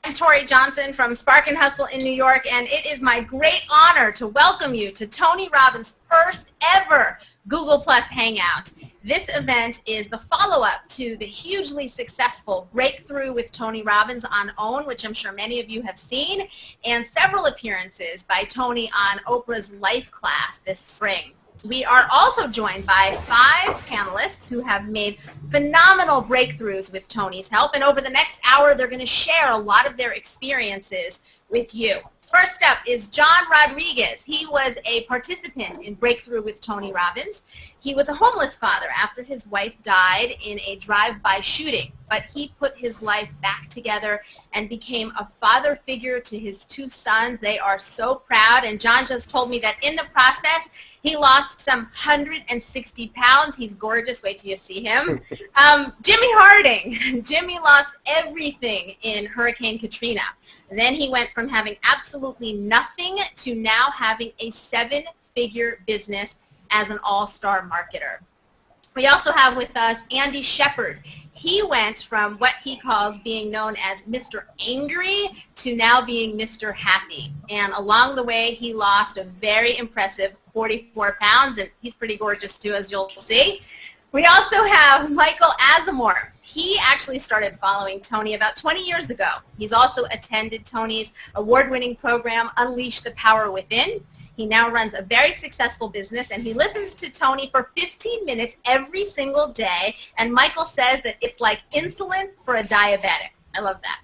I'm Tori Johnson from Spark and Hustle in New York, and it is my great honor to welcome you to Tony Robbins' first ever Google Plus Hangout. This event is the follow-up to the hugely successful Breakthrough with Tony Robbins on OWN, which I'm sure many of you have seen, and several appearances by Tony on Oprah's Life class this spring. We are also joined by 5 panelists who have made phenomenal breakthroughs with Tony's help, and over the next hour they're going to share a lot of their experiences with you. First up is John Rodriguez. He was a participant in Breakthrough with Tony Robbins. He was a homeless father after his wife died in a drive-by shooting, but he put his life back together and became a father figure to his 2 sons. They are so proud, and John just told me that in the process he lost some 160 pounds. He's gorgeous. Wait till you see him. Jimmy Harding. Jimmy lost everything in Hurricane Katrina. Then he went from having absolutely nothing to now having a 7-figure business as an all-star marketer. We also have with us Andy Shepard. He went from what he calls being known as Mr. Angry to now being Mr. Happy. And along the way, he lost a very impressive 44 pounds, and he's pretty gorgeous too, as you'll see. We also have Michael Azamore. He actually started following Tony about 20 years ago. He's also attended Tony's award-winning program, Unleash the Power Within. He now runs a very successful business, and he listens to Tony for 15 minutes every single day, and Michael says that it's like insulin for a diabetic. I love that.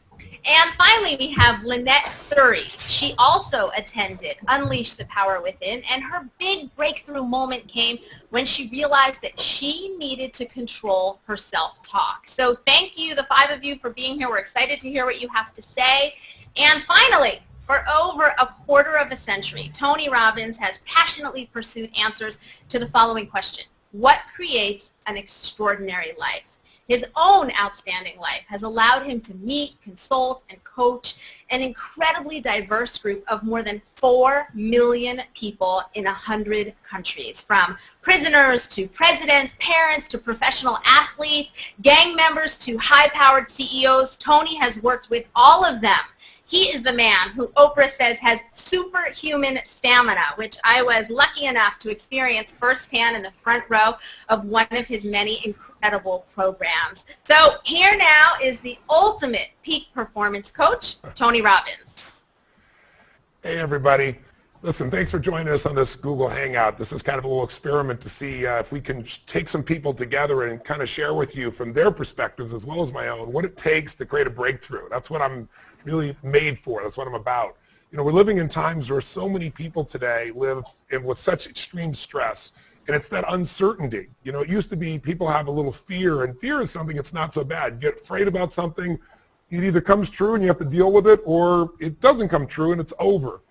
And finally, we have Lynette Surrey. She also attended Unleash the Power Within, and her big breakthrough moment came when she realized that she needed to control her self-talk. So thank you, the 5 of you, for being here. We're excited to hear what you have to say. And finally, for over a quarter of a century, Tony Robbins has passionately pursued answers to the following question: what creates an extraordinary life? His own outstanding life has allowed him to meet, consult, and coach an incredibly diverse group of more than 4 million people in 100 countries, from prisoners to presidents, parents to professional athletes, gang members to high-powered CEOs. Tony has worked with all of them. He is the man who Oprah says has superhuman stamina, which I was lucky enough to experience firsthand in the front row of one of his many incredible programs. So here now is the ultimate peak performance coach, Tony Robbins. Hey, everybody. Listen, thanks for joining us on this Google Hangout. This is kind of a little experiment to see if we can take some people together and kind of share with you from their perspectives as well as my own what it takes to create a breakthrough. That's what I'm really made for. That's what I'm about. You know, we're living in times where so many people today live with such extreme stress, and it's that uncertainty. You know, it used to be people have a little fear, and fear is something that's not so bad. You get afraid about something, it either comes true and you have to deal with it, or it doesn't come true and it's over.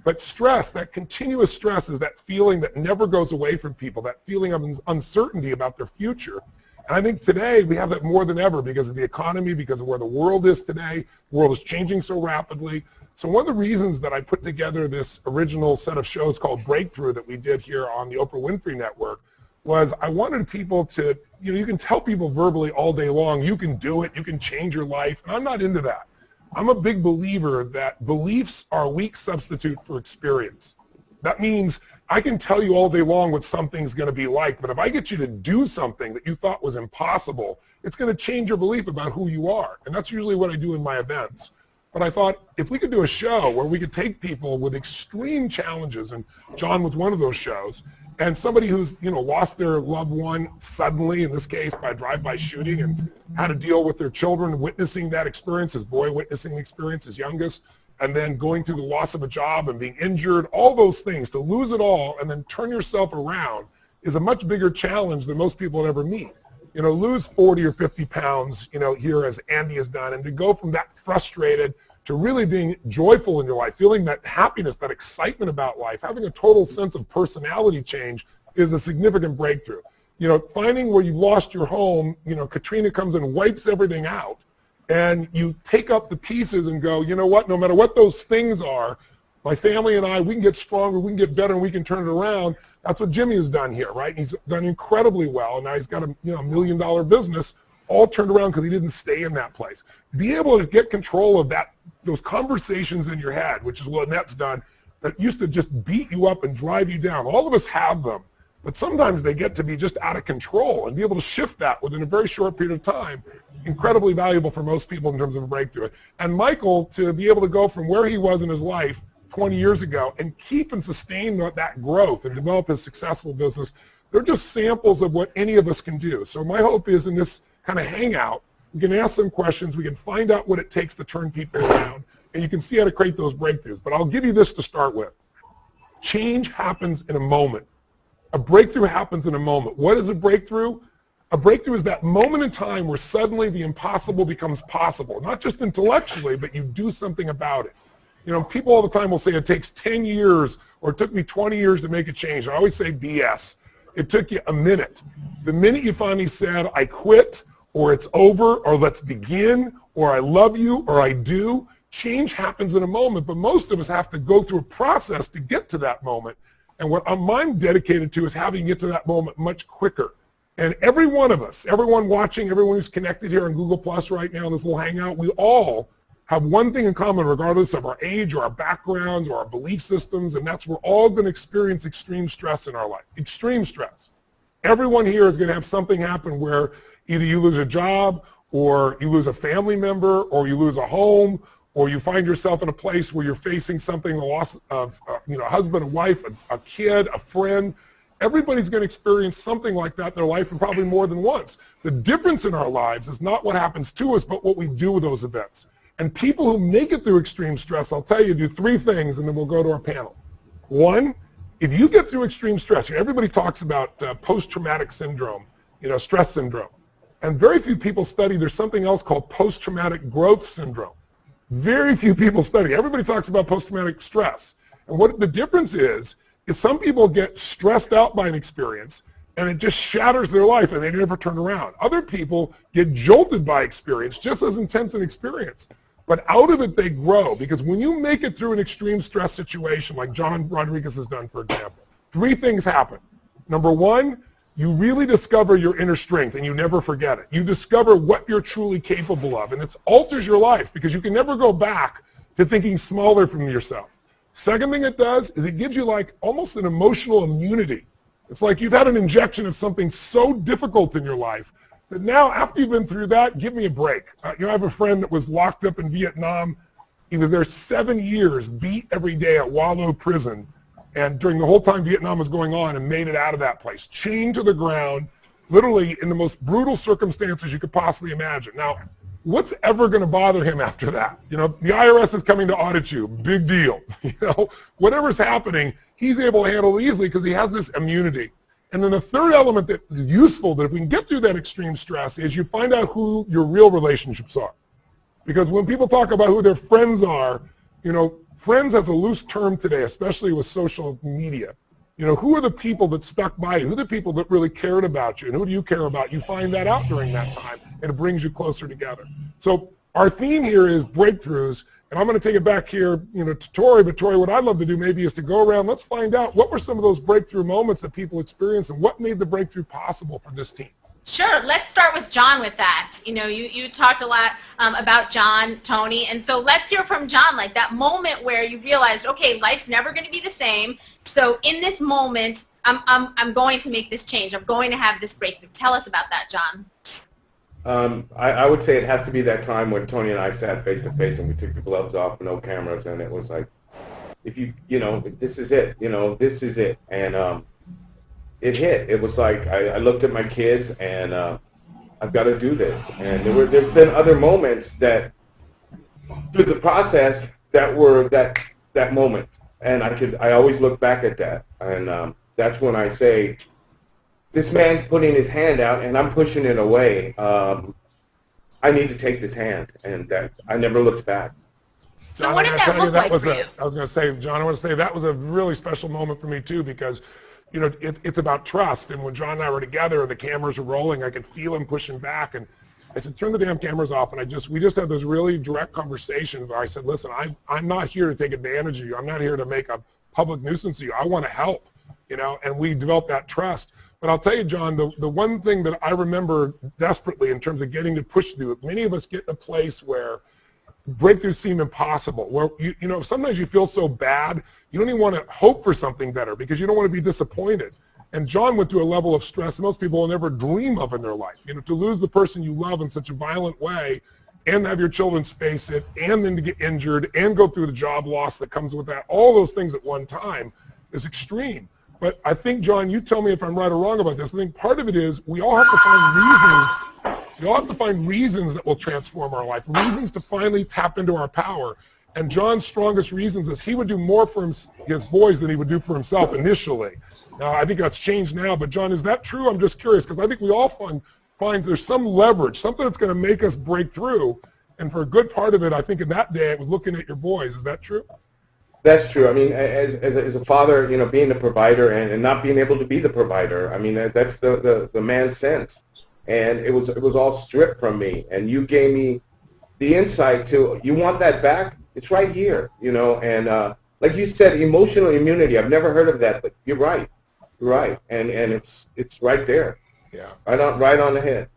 But stress, that continuous stress, is that feeling that never goes away from people, that feeling of uncertainty about their future. And I think today we have that more than ever because of the economy, because of where the world is today. The world is changing so rapidly. So one of the reasons that I put together this original set of shows called Breakthrough that we did here on the Oprah Winfrey Network was I wanted people to, you know, you can tell people verbally all day long, you can do it, you can change your life, and I'm not into that. I'm a big believer that beliefs are a weak substitute for experience. That means I can tell you all day long what something's going to be like, but if I get you to do something that you thought was impossible, it's going to change your belief about who you are. And that's usually what I do in my events. But I thought if we could do a show where we could take people with extreme challenges, and John was one of those shows, and somebody who's, you know, lost their loved one suddenly, in this case by a drive-by shooting, and had to deal with their children witnessing that experience, his boy witnessing the experience, his youngest, and then going through the loss of a job and being injured, all those things, to lose it all and then turn yourself around is a much bigger challenge than most people would ever meet. You know, lose 40 or 50 pounds, you know, here as Andy has done, and to go from that frustrated to really being joyful in your life, feeling that happiness, that excitement about life, having a total sense of personality change is a significant breakthrough. You know, finding where you lost your home, you know, Katrina comes and wipes everything out, and you take up the pieces and go, you know what, no matter what those things are, my family and I, we can get stronger, we can get better, and we can turn it around. That's what Jimmy has done here, right? He's done incredibly well, and now he's got a $1 million business. all turned around because he didn't stay in that place. Be able to get control of those conversations in your head, which is what Annette's done, that used to just beat you up and drive you down. All of us have them, but sometimes they get to be just out of control, and be able to shift that within a very short period of time, incredibly valuable for most people in terms of a breakthrough. And Michael, to be able to go from where he was in his life 20 years ago and keep and sustain that growth and develop his successful business, they're just samples of what any of us can do. So my hope is in this kind of hangout, we can ask some questions, we can find out what it takes to turn people around, and you can see how to create those breakthroughs. But I'll give you this to start with. Change happens in a moment. A breakthrough happens in a moment. What is a breakthrough? A breakthrough is that moment in time where suddenly the impossible becomes possible, not just intellectually, but you do something about it. You know, people all the time will say it takes 10 years or it took me 20 years to make a change. I always say BS. It took you a minute. The minute you finally said, I quit, or it's over, or let's begin, or I love you, or I do, change happens in a moment, but most of us have to go through a process to get to that moment. And what I'm dedicated to is having you get to that moment much quicker. And every one of us, everyone watching, everyone who's connected here on Google Plus right now in this little hangout, we all have one thing in common regardless of our age or our backgrounds or our belief systems, and that's we're all going to experience extreme stress in our life. Extreme stress. Everyone here is going to have something happen where either you lose a job, or you lose a family member, or you lose a home, or you find yourself in a place where you're facing something, the loss of a husband, a wife, a kid, a friend. Everybody's going to experience something like that in their life, and probably more than once. The difference in our lives is not what happens to us, but what we do with those events. And people who make it through extreme stress, I'll tell you, do three things, and then we'll go to our panel. One, if you get through extreme stress, everybody talks about post-traumatic syndrome, stress syndrome. And very few people study, there's something else called post-traumatic growth syndrome. Very few people study. Everybody talks about post-traumatic stress. And what the difference is some people get stressed out by an experience, and it just shatters their life, and they never turn around. Other people get jolted by experience, just as intense an experience. But out of it, they grow, because when you make it through an extreme stress situation, like John Rodriguez has done, for example, three things happen. Number one, you really discover your inner strength, and you never forget it. You discover what you're truly capable of, and it alters your life, because you can never go back to thinking smaller from yourself. Second thing it does is it gives you like almost an emotional immunity. It's like you've had an injection of something so difficult in your life that now, after you've been through that, give me a break. I have a friend that was locked up in Vietnam. He was there 7 years, beat every day at Wallow Prison, and during the whole time Vietnam was going on, and made it out of that place, chained to the ground, literally in the most brutal circumstances you could possibly imagine. Now, what's ever going to bother him after that? The IRS is coming to audit you. Big deal. Whatever's happening, he's able to handle it easily because he has this immunity. And then the third element that is useful, that if we can get through that extreme stress, is you find out who your real relationships are. Because when people talk about who their friends are, friends has a loose term today, especially with social media. Who are the people that stuck by you? Who are the people that really cared about you? And who do you care about? You find that out during that time, and it brings you closer together. So our theme here is breakthroughs, and I'm going to take it back here, to Tori. But Tori, what I'd love to do maybe is to go around. Let's find out what were some of those breakthrough moments that people experienced, and what made the breakthrough possible for this team. Sure. Let's start with John with that. You talked a lot about John, Tony, and so let's hear from John, like that moment where you realized, okay, life's never going to be the same. So in this moment, I'm going to make this change. I'm going to have this breakthrough. Tell us about that, John. I would say it has to be that time when Tony and I sat face to face and we took the gloves off, no cameras, and it was like, this is it. This is it. And it hit. It was like I looked at my kids and I've got to do this. And there's been other moments that through the process that were that moment, and I always look back at that, and that's when I say, this man's putting his hand out and I'm pushing it away. I need to take this hand, and that I never looked back. So what did that look like for you? I was going to say, John, I want to say that was a really special moment for me too, because it's about trust. And when John and I were together and the cameras were rolling, I could feel him pushing back. And I said, turn the damn cameras off. And we just had this really direct conversation where I said, listen, I'm not here to take advantage of you. I'm not here to make a public nuisance of you. I want to help, and we developed that trust. But I'll tell you, John, the one thing that I remember desperately in terms of getting to push through it, many of us get in a place where breakthroughs seem impossible, where you know, sometimes you feel so bad, you don't even want to hope for something better because you don't want to be disappointed. And John went through a level of stress most people will never dream of in their life. You know, to lose the person you love in such a violent way and have your children face it and then to get injured and go through the job loss that comes with that, all those things at one time is extreme. But I think, John, you tell me if I'm right or wrong about this. I think part of it is we all have to find reasons. We all have to find reasons that will transform our life, reasons to finally tap into our power. And John's strongest reasons is he would do more for his boys than he would do for himself initially. Now, I think that's changed now. But, John, is that true? I'm just curious because I think we all find there's some leverage, something that's going to make us break through. And for a good part of it, I think in that day, it was looking at your boys. Is that true? That's true. I mean, as a father, you know, being the provider and not being able to be the provider, I mean, that's the man's sense. And it was all stripped from me. And you gave me the insight to, you want that back? It's right here, you know. And like you said, emotional immunity. I've never heard of that, but you're right. You're right. And it's right there. Yeah. Right on the head.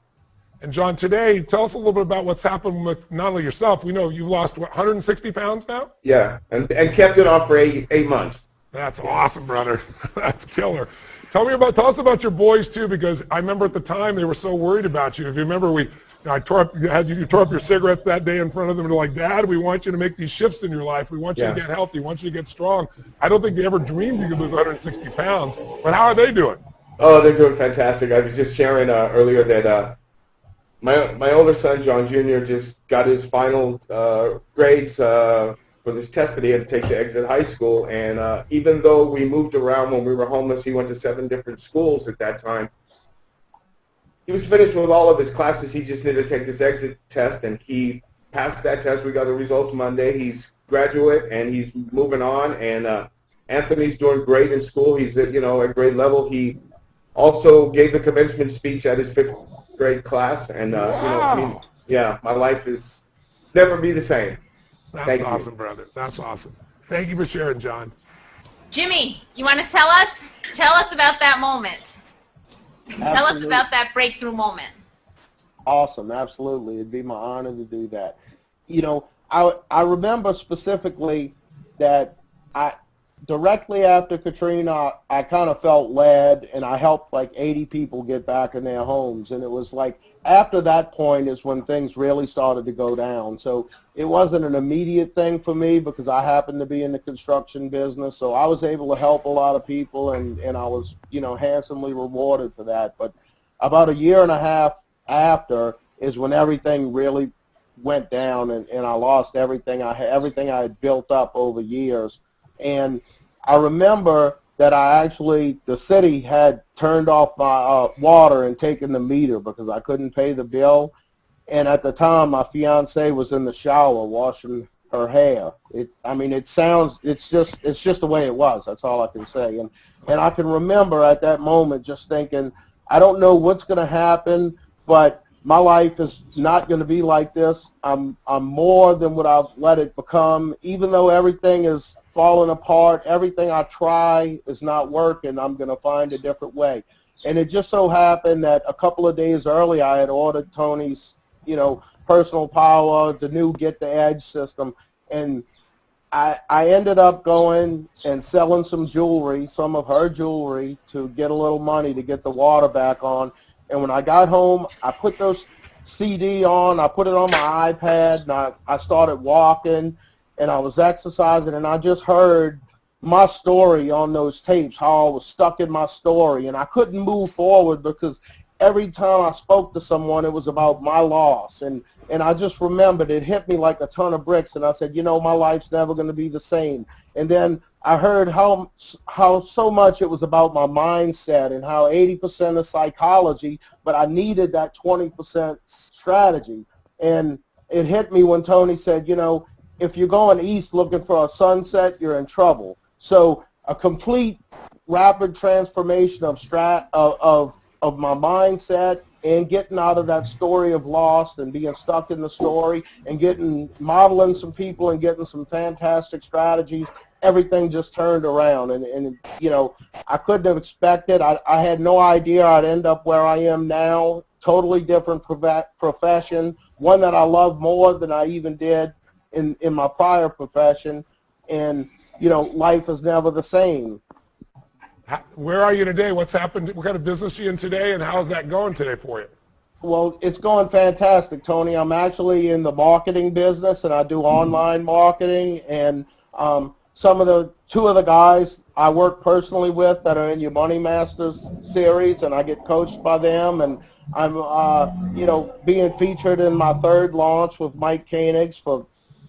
And, John, today, tell us a little bit about what's happened with not only yourself. We know you've lost, what, 160 pounds now? Yeah, and kept it off for eight months. That's awesome, brother. That's killer. Tell us about your boys, too, because I remember at the time they were so worried about you. If you remember, you tore up your cigarettes that day in front of them and they're like, Dad, we want you to make these shifts in your life. We want you to get healthy. We want you to get strong. I don't think they ever dreamed you could lose 160 pounds. But how are they doing? Oh, they're doing fantastic. I was just sharing earlier that my older son, John Jr., just got his final grades for this test that he had to take to exit high school. And even though we moved around when we were homeless, he went to 7 different schools at that time. He was finished with all of his classes. He just needed to take this exit test, and he passed that test. We got the results Monday. He's graduate, and he's moving on. And Anthony's doing great in school. He's at grade level. He also gave the commencement speech at his 5th grade class, and wow. My life is never be the same. That's awesome, brother. That's awesome. Thank you for sharing, John. Jimmy, you want to tell us about that moment? Absolutely. Tell us about that breakthrough moment. Awesome, absolutely. It'd be my honor to do that. You know, I remember specifically that directly after Katrina, I kind of felt led, and I helped like 80 people get back in their homes. And it was like after that point is when things really started to go down. So it wasn't an immediate thing for me because I happened to be in the construction business. So I was able to help a lot of people, and I was, handsomely rewarded for that. But about a year and a half after is when everything really went down, and I lost everything I had built up over years. And I remember that the city had turned off my water and taken the meter because I couldn't pay the bill. And at the time, my fiance was in the shower washing her hair. It's just the way it was. That's all I can say. And I can remember at that moment just thinking, I don't know what's going to happen, but my life is not going to be like this. I'm more than what I've let it become. Even though everything is falling apart, everything I try is not working, I'm going to find a different way. And it just so happened that a couple of days earlier, I had ordered Tony's, Personal Power, the new Get the Edge system. And I ended up going and selling some of her jewelry, to get a little money to get the water back on. And when I got home, I put those CD on, I put it on my iPad, and I started walking, and I was exercising, and I just heard my story on those tapes, how I was stuck in my story, and I couldn't move forward because every time I spoke to someone, it was about my loss. And I just remembered, it hit me like a ton of bricks, and I said, my life's never going to be the same. And then I heard how so much it was about my mindset and how 80% is psychology, but I needed that 20% strategy. And it hit me when Tony said, if you're going east looking for a sunset, you're in trouble. So a complete rapid transformation of my mindset and getting out of that story of loss and being stuck in the story and modeling some people and getting some fantastic strategies everything just turned around, and you know, I couldn't have expected. I had no idea I'd end up where I am now. Totally different profession, one that I love more than I even did in my prior profession, and you know, life is never the same. Where are you today? What's happened? What kind of business are you in today, and how's that going today for you? Well, it's going fantastic, Tony. I'm actually in the marketing business, and I do online marketing, and two of the guys I work personally with that are in your Money Masters series, and I get coached by them, and I'm, you know, being featured in my third launch with Mike Koenig's for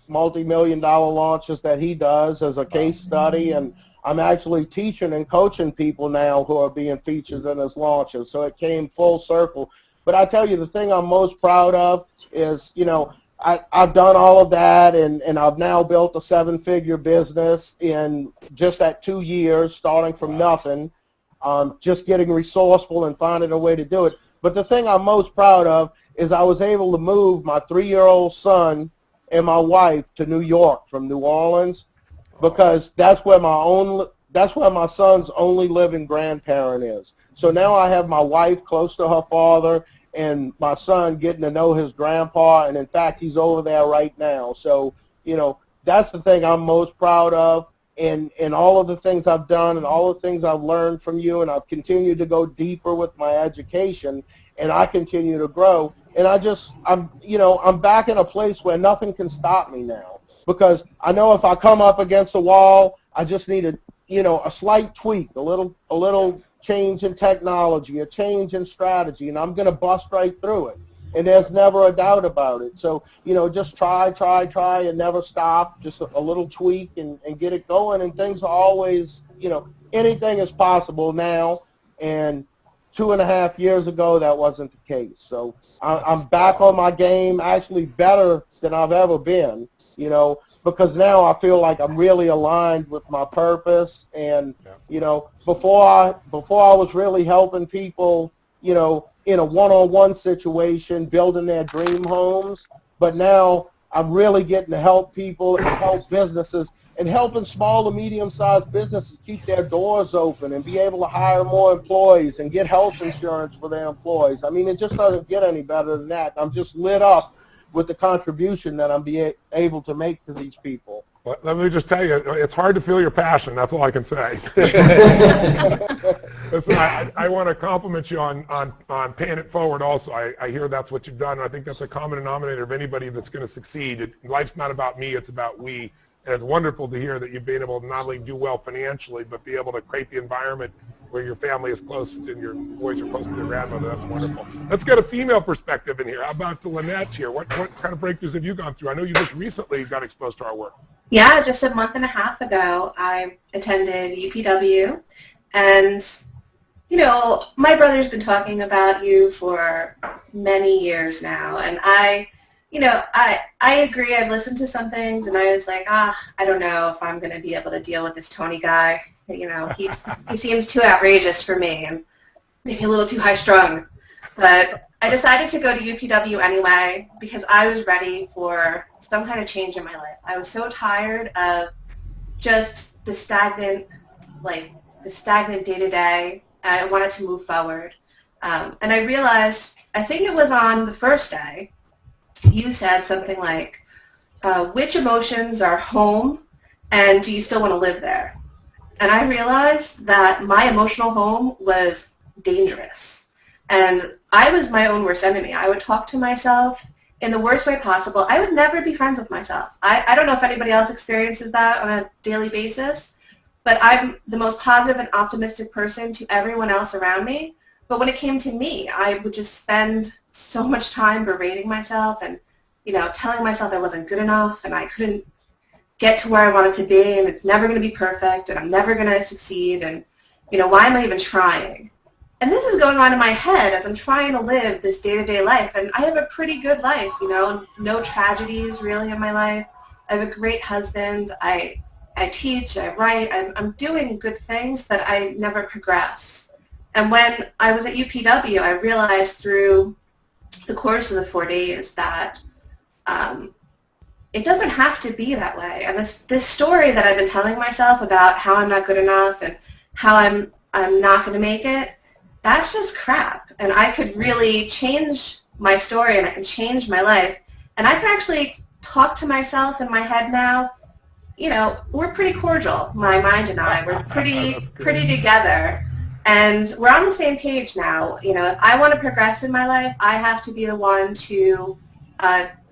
multi-million-dollar launches that he does as a case study, and I'm actually teaching and coaching people now who are being featured in his launches, so it came full circle. But I tell you, the thing I'm most proud of is, you know, I've done all of that, and I've now built a 7-figure business in just that 2 years, starting from nothing, just getting resourceful and finding a way to do it. But the thing I'm most proud of is I was able to move my 3-year-old son and my wife to New York from New Orleans, because that's where my son's only living grandparent is. So now I have my wife close to her father, and my son getting to know his grandpa, and in fact, he's over there right now. So, you know, that's the thing I'm most proud of, and all of the things I've done and all the things I've learned from you, and I've continued to go deeper with my education, and I continue to grow. And I'm back in a place where nothing can stop me now, because I know if I come up against a wall, I just need a slight tweak, a little change in technology, a change in strategy, and I'm going to bust right through it. And there's never a doubt about it. So, you know, just try, and never stop. Just a little tweak and get it going. And things are always, you know, anything is possible now. And 2.5 years ago, that wasn't the case. So I'm back on my game, actually better than I've ever been, you know, because now I feel like I'm really aligned with my purpose. And, you know, before I was really helping people, you know, in a one-on-one situation, building their dream homes. But now I'm really getting to help people and help businesses, and helping small to medium-sized businesses keep their doors open and be able to hire more employees and get health insurance for their employees. I mean, it just doesn't get any better than that. I'm just lit up with the contribution that I'm able to make to these people. Well, let me just tell you, it's hard to feel your passion. That's all I can say. Listen, I want to compliment you on paying it forward also. I hear that's what you've done, and I think that's a common denominator of anybody that's going to succeed. Life's not about me, it's about we. And it's wonderful to hear that you've been able to not only do well financially, but be able to create the environment where your family is close and your boys are close to their grandmother. That's wonderful. Let's get a female perspective in here. How about Lynette here? What kind of breakthroughs have you gone through? I know you just recently got exposed to our work. Yeah, just a month and a half ago, I attended UPW, and, you know, my brother's been talking about you for many years now, and I agree. I've listened to some things, and I was like, I don't know if I'm going to be able to deal with this Tony guy. You know, he seems too outrageous for me, and maybe a little too high-strung. But I decided to go to UPW anyway because I was ready for some kind of change in my life. I was so tired of just the stagnant day-to-day. I wanted to move forward. And I realized, I think it was on the first day, you said something like, which emotions are home, and do you still want to live there? And I realized that my emotional home was dangerous. And I was my own worst enemy. I would talk to myself in the worst way possible. I would never be friends with myself. I don't know if anybody else experiences that on a daily basis, but I'm the most positive and optimistic person to everyone else around me. But when it came to me, I would just spend so much time berating myself and, you know, telling myself I wasn't good enough and I couldn't get to where I wanted to be, and it's never going to be perfect, and I'm never going to succeed, and, you know, why am I even trying? And this is going on in my head as I'm trying to live this day-to-day life, and I have a pretty good life, you know, no tragedies really in my life. I have a great husband. I teach, I write, I'm doing good things, but I never progress. And when I was at UPW, I realized through the course of the 4 days that it doesn't have to be that way. And this story that I've been telling myself about how I'm not good enough and how I'm not going to make it, that's just crap. And I could really change my story, and I can change my life. And I can actually talk to myself in my head now. You know, we're pretty cordial, my mind and I. We're pretty together. And we're on the same page now. You know, if I want to progress in my life, I have to be the one to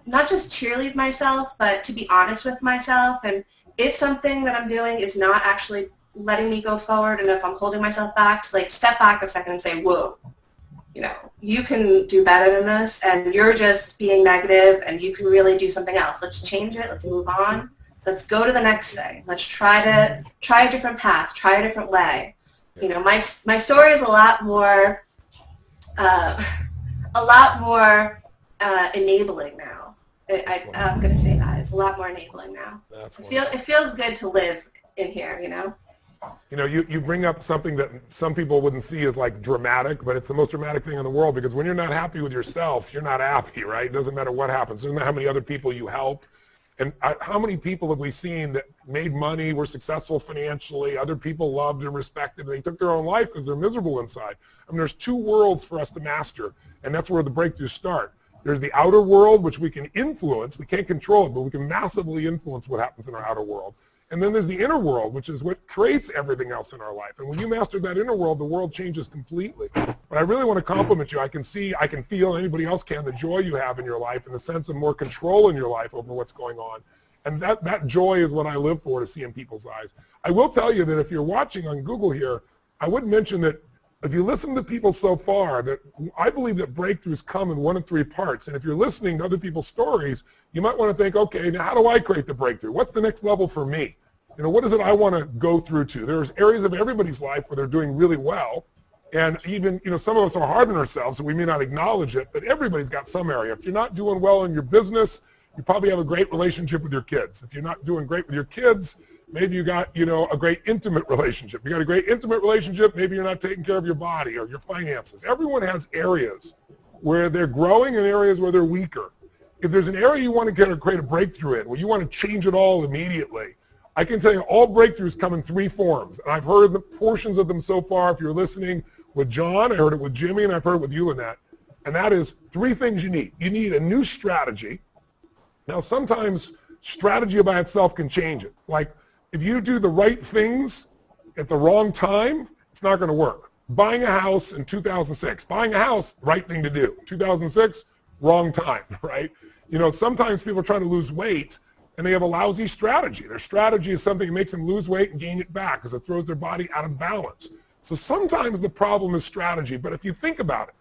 not just cheerlead myself, but to be honest with myself. And if something that I'm doing is not actually letting me go forward, and if I'm holding myself back, to like step back a second and say, whoa, you know, you can do better than this, and you're just being negative, and you can really do something else. Let's change it. Let's move on. Let's go to the next thing. Let's try a different path. Try a different way. You know, my story is a lot more enabling now. I'm going to say that. It's a lot more enabling now. It feels good to live in here, you know? You know, you bring up something that some people wouldn't see as like dramatic, but it's the most dramatic thing in the world, because when you're not happy with yourself, you're not happy, right? It doesn't matter what happens. It doesn't matter how many other people you help. And how many people have we seen that made money, were successful financially, other people loved and respected, and they took their own life because they're miserable inside? I mean, there's two worlds for us to master, and that's where the breakthroughs start. There's the outer world, which we can influence. We can't control it, but we can massively influence what happens in our outer world. And then there's the inner world, which is what creates everything else in our life. And when you master that inner world, the world changes completely. But I really want to compliment you. I can feel, anybody else can, the joy you have in your life and the sense of more control in your life over what's going on. And that joy is what I live for, to see in people's eyes. I will tell you that if you're watching on Google here, I would mention that if you listen to people so far, that I believe that breakthroughs come in 1 of 3 parts. And if you're listening to other people's stories, you might want to think, okay, now how do I create the breakthrough? What's the next level for me? You know, what is it I want to go through to? There's areas of everybody's life where they're doing really well. And even, you know, some of us are hard on ourselves, so we may not acknowledge it, but everybody's got some area. If you're not doing well in your business, you probably have a great relationship with your kids. If you're not doing great with your kids, maybe you got, you know, a great intimate relationship. You got a great intimate relationship, maybe you're not taking care of your body or your finances. Everyone has areas where they're growing and areas where they're weaker. If there's an area you want to create a breakthrough in, where you want to change it all immediately, I can tell you all breakthroughs come in 3 forms. And I've heard the portions of them so far. If you're listening with John, I heard it with Jimmy, and I've heard it with you, Lynette. And that is 3 things you need. You need a new strategy. Now, sometimes strategy by itself can change it. Like, if you do the right things at the wrong time, it's not going to work. Buying a house in 2006. Buying a house, right thing to do. 2006, wrong time, right? You know, sometimes people are trying to lose weight, and they have a lousy strategy. Their strategy is something that makes them lose weight and gain it back because it throws their body out of balance. So sometimes the problem is strategy, but if you think about it,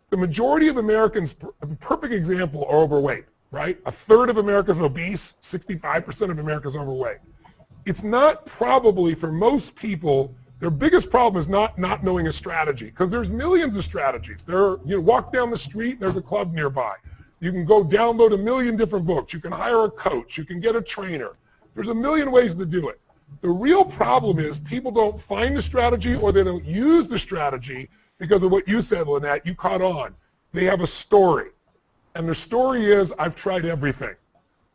the majority of Americans, a perfect example, are overweight, right? 1/3 of America is obese, 65% of America is overweight. It's not probably, for most people, their biggest problem is not knowing a strategy, because there's millions of strategies. You walk down the street, there's a club nearby. You can go download 1 million different books. You can hire a coach. You can get a trainer. There's 1 million ways to do it. The real problem is people don't find the strategy, or they don't use the strategy because of what you said, Lynette. You caught on. They have a story. And their story is, I've tried everything.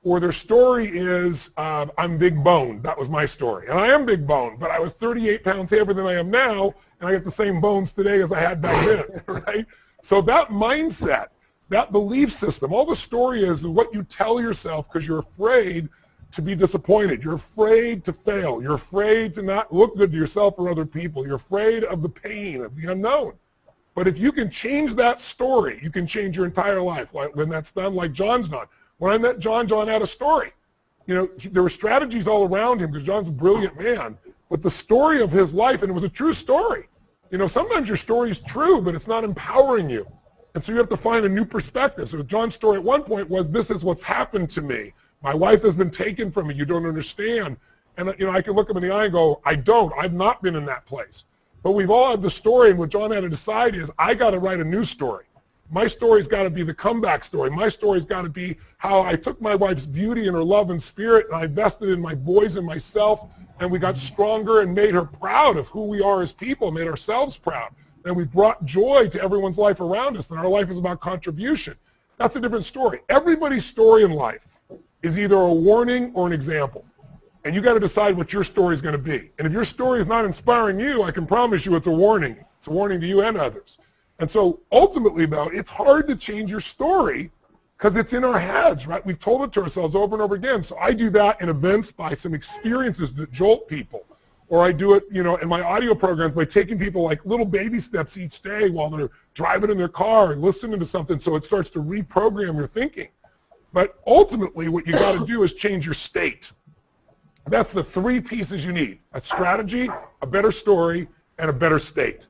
Or their story is, I'm big boned. That was my story. And I am big boned, but I was 38 pounds heavier than I am now, and I get the same bones today as I had back then, right? So that mindset, that belief system, all the story is what you tell yourself because you're afraid to be disappointed. You're afraid to fail. You're afraid to not look good to yourself or other people. You're afraid of the pain, of the unknown. But if you can change that story, you can change your entire life. Like when that's done, like John's done. When I met John, John had a story. You know, there were strategies all around him because John's a brilliant man. But the story of his life, and it was a true story. You know, sometimes your story is true, but it's not empowering you. And so you have to find a new perspective. So John's story at one point was, this is what's happened to me. My wife has been taken from me. You don't understand. And, you know, I can look him in the eye and go, I don't. I've not been in that place. But we've all had the story, and what John had to decide is, I got to write a new story. My story's got to be the comeback story. My story's got to be how I took my wife's beauty and her love and spirit, and I invested in my boys and myself, and we got stronger and made her proud of who we are as people, made ourselves proud. And we brought joy to everyone's life around us, and our life is about contribution. That's a different story. Everybody's story in life is either a warning or an example. And you got to decide what your story is going to be. And if your story is not inspiring you, I can promise you it's a warning. It's a warning to you and others. And so ultimately, though, it's hard to change your story because it's in our heads, right? We've told it to ourselves over and over again. So I do that in events by some experiences that jolt people. Or I do it, you know, in my audio programs by taking people like little baby steps each day while they're driving in their car and listening to something so it starts to reprogram your thinking. But ultimately, what you got to do is change your state. That's the three pieces you need: a strategy, a better story, and a better state.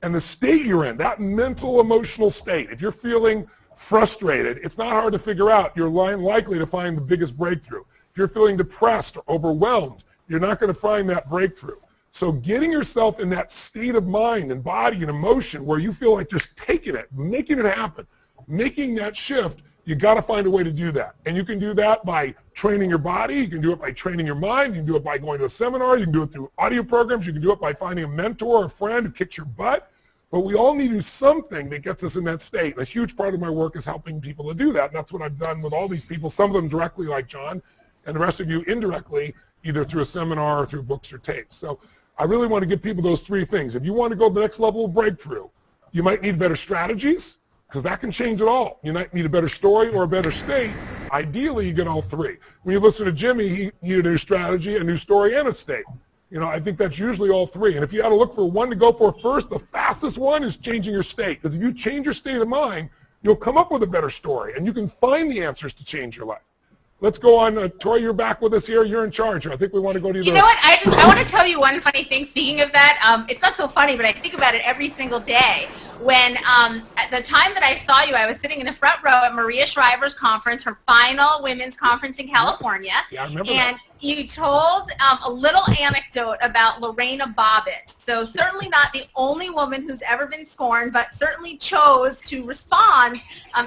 And the state you're in, that mental, emotional state, if you're feeling frustrated, it's not hard to figure out. You're likely to find the biggest breakthrough. If you're feeling depressed or overwhelmed, you're not going to find that breakthrough. So getting yourself in that state of mind and body and emotion where you feel like just taking it, making it happen, making that shift, you got to find a way to do that. And you can do that by training your body. You can do it by training your mind. You can do it by going to a seminar. You can do it through audio programs. You can do it by finding a mentor or a friend who kicks your butt. But we all need to do something that gets us in that state. And a huge part of my work is helping people to do that. And that's what I've done with all these people, some of them directly like John, and the rest of you indirectly, either through a seminar or through books or tapes. So I really want to give people those three things. If you want to go to the next level of breakthrough, you might need better strategies, because that can change it all. You might need a better story or a better state. Ideally, you get all three. When you listen to Jimmy, he needed a new strategy, a new story, and a state. You know, I think that's usually all three. And if you had to look for one to go for first, the fastest one is changing your state. Because if you change your state of mind, you'll come up with a better story, and you can find the answers to change your life. Let's go on. Troy, you're back with us here. You're in charge. I think we want to go to you. You know what? I want to tell you one funny thing. Speaking of that, it's not so funny, but I think about it every single day. When at the time that I saw you, I was sitting in the front row at Maria Shriver's conference, her final women's conference in California. Yeah, I remember and that. You told a little anecdote about Lorena Bobbitt. So certainly not the only woman who's ever been scorned, but certainly chose to respond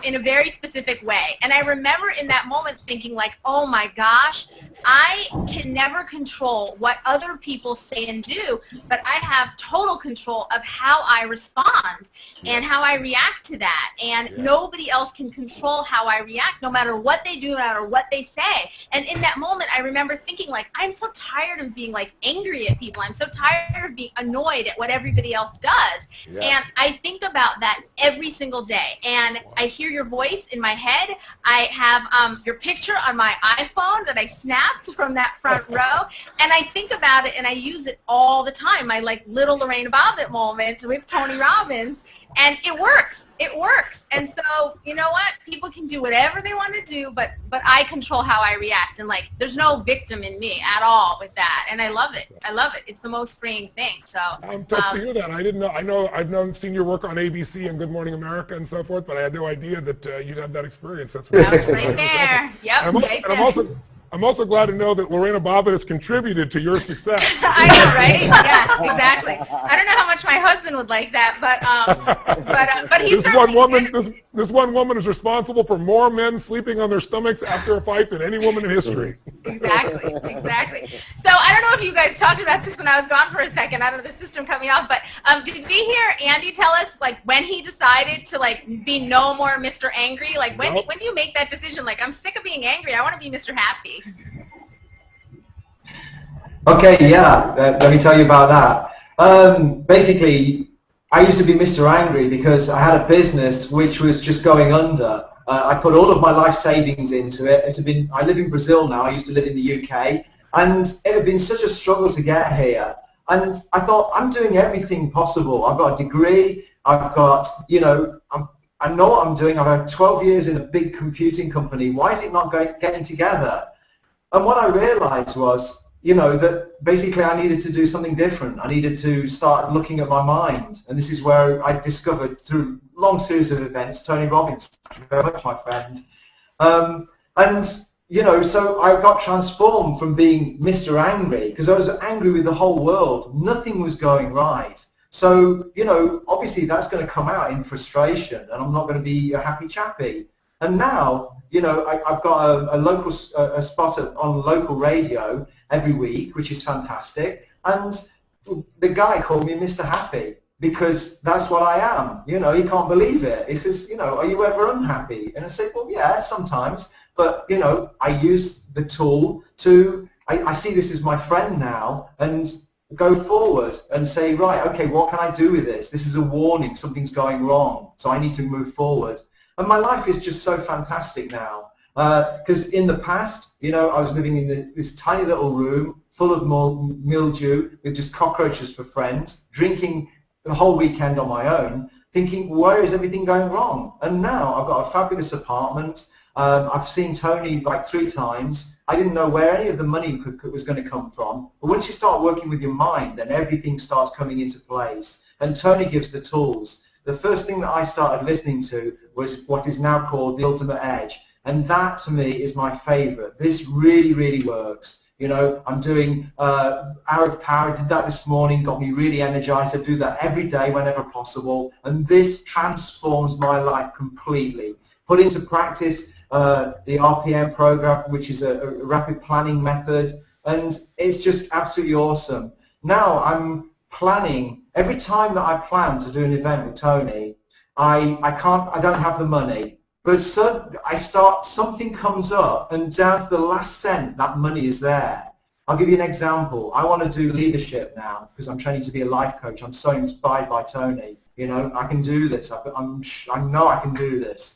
in a very specific way. And I remember in that moment thinking like, oh my gosh, I can never control what other people say and do, but I have total control of how I respond and how I react to that. And nobody else can control how I react, no matter what they do, no matter what they say. And in that moment, I remember thinking, like, I'm so tired of being, like, angry at people. I'm so tired of being annoyed at what everybody else does. Yeah. And I think about that every single day. And I hear your voice in my head. I have your picture on my iPhone that I snapped from that front row. And I think about it, and I use it all the time, my, like, little Lorena Bobbitt moment with Tony Robbins. And it works. It works. And so, you know what? People can do whatever they want to do, but I control how I react. And, like, there's no victim in me at all with that. And I love it. I love it. It's the most freeing thing. So I'm touched to hear that. I didn't know. I've seen your work on ABC and Good Morning America and so forth, but I had no idea that you'd had that experience. That's right there. Yep. I'm also glad to know that Lorena Bobbitt has contributed to your success. I know, right? Yeah, exactly. I don't know how much my husband would like that, but he's this one woman is responsible for more men sleeping on their stomachs after a fight than any woman in history. Exactly. So I don't know if you guys talked about this when I was gone for a second. I don't know, the system cut me off, but did we hear Andy tell us, like, when he decided to, like, be no more Mr. Angry? Like, when do you make that decision? Like, I'm sick of being angry. I want to be Mr. Happy. Okay, yeah, let me tell you about that. Basically, I used to be Mr. Angry because I had a business which was just going under. I put all of my life savings into it. I live in Brazil now. I used to live in the UK, and it had been such a struggle to get here. And I thought, I'm doing everything possible. I've got a degree. I've got, you know, I know what I'm doing. I've had 12 years in a big computing company. Why is it not getting together? And what I realized was, you know, that basically I needed to do something different. I needed to start looking at my mind. And this is where I discovered, through a long series of events, Tony Robbins. Thank you very much, my friend. And, you know, so I got transformed from being Mr. Angry, because I was angry with the whole world. Nothing was going right. So, you know, obviously that's going to come out in frustration, and I'm not going to be a happy chappy. And now, you know, I've got a local spot on local radio every week, which is fantastic. And the guy called me Mr. Happy, because that's what I am. You know, he can't believe it. He says, you know, are you ever unhappy? And I said, well, yeah, sometimes. but, you know, I use the tool to, I see this as my friend now, and go forward and say, right, okay, what can I do with this? This is a warning, something's going wrong, so I need to move forward. And my life is just so fantastic now. Because in the past, you know, I was living in this tiny little room full of mildew with just cockroaches for friends, drinking the whole weekend on my own, thinking, where is everything going wrong? And now I've got a fabulous apartment. I've seen Tony like 3 times. I didn't know where any of the money was going to come from. But once you start working with your mind, then everything starts coming into place. And Tony gives the tools. The first thing that I started listening to was what is now called the Ultimate Edge. And that, to me, is my favorite. This really, really works. You know, I'm doing Hour of Power. I did that this morning, got me really energized. I do that every day whenever possible. And this transforms my life completely. Put into practice the RPM program, which is a rapid planning method. And it's just absolutely awesome. Now I'm planning. Every time that I plan to do an event with Tony, I don't have the money. But so something comes up, and down to the last cent, that money is there. I'll give you an example. I want to do leadership now because I'm training to be a life coach. I'm so inspired by Tony. You know, I can do this. I know I can do this.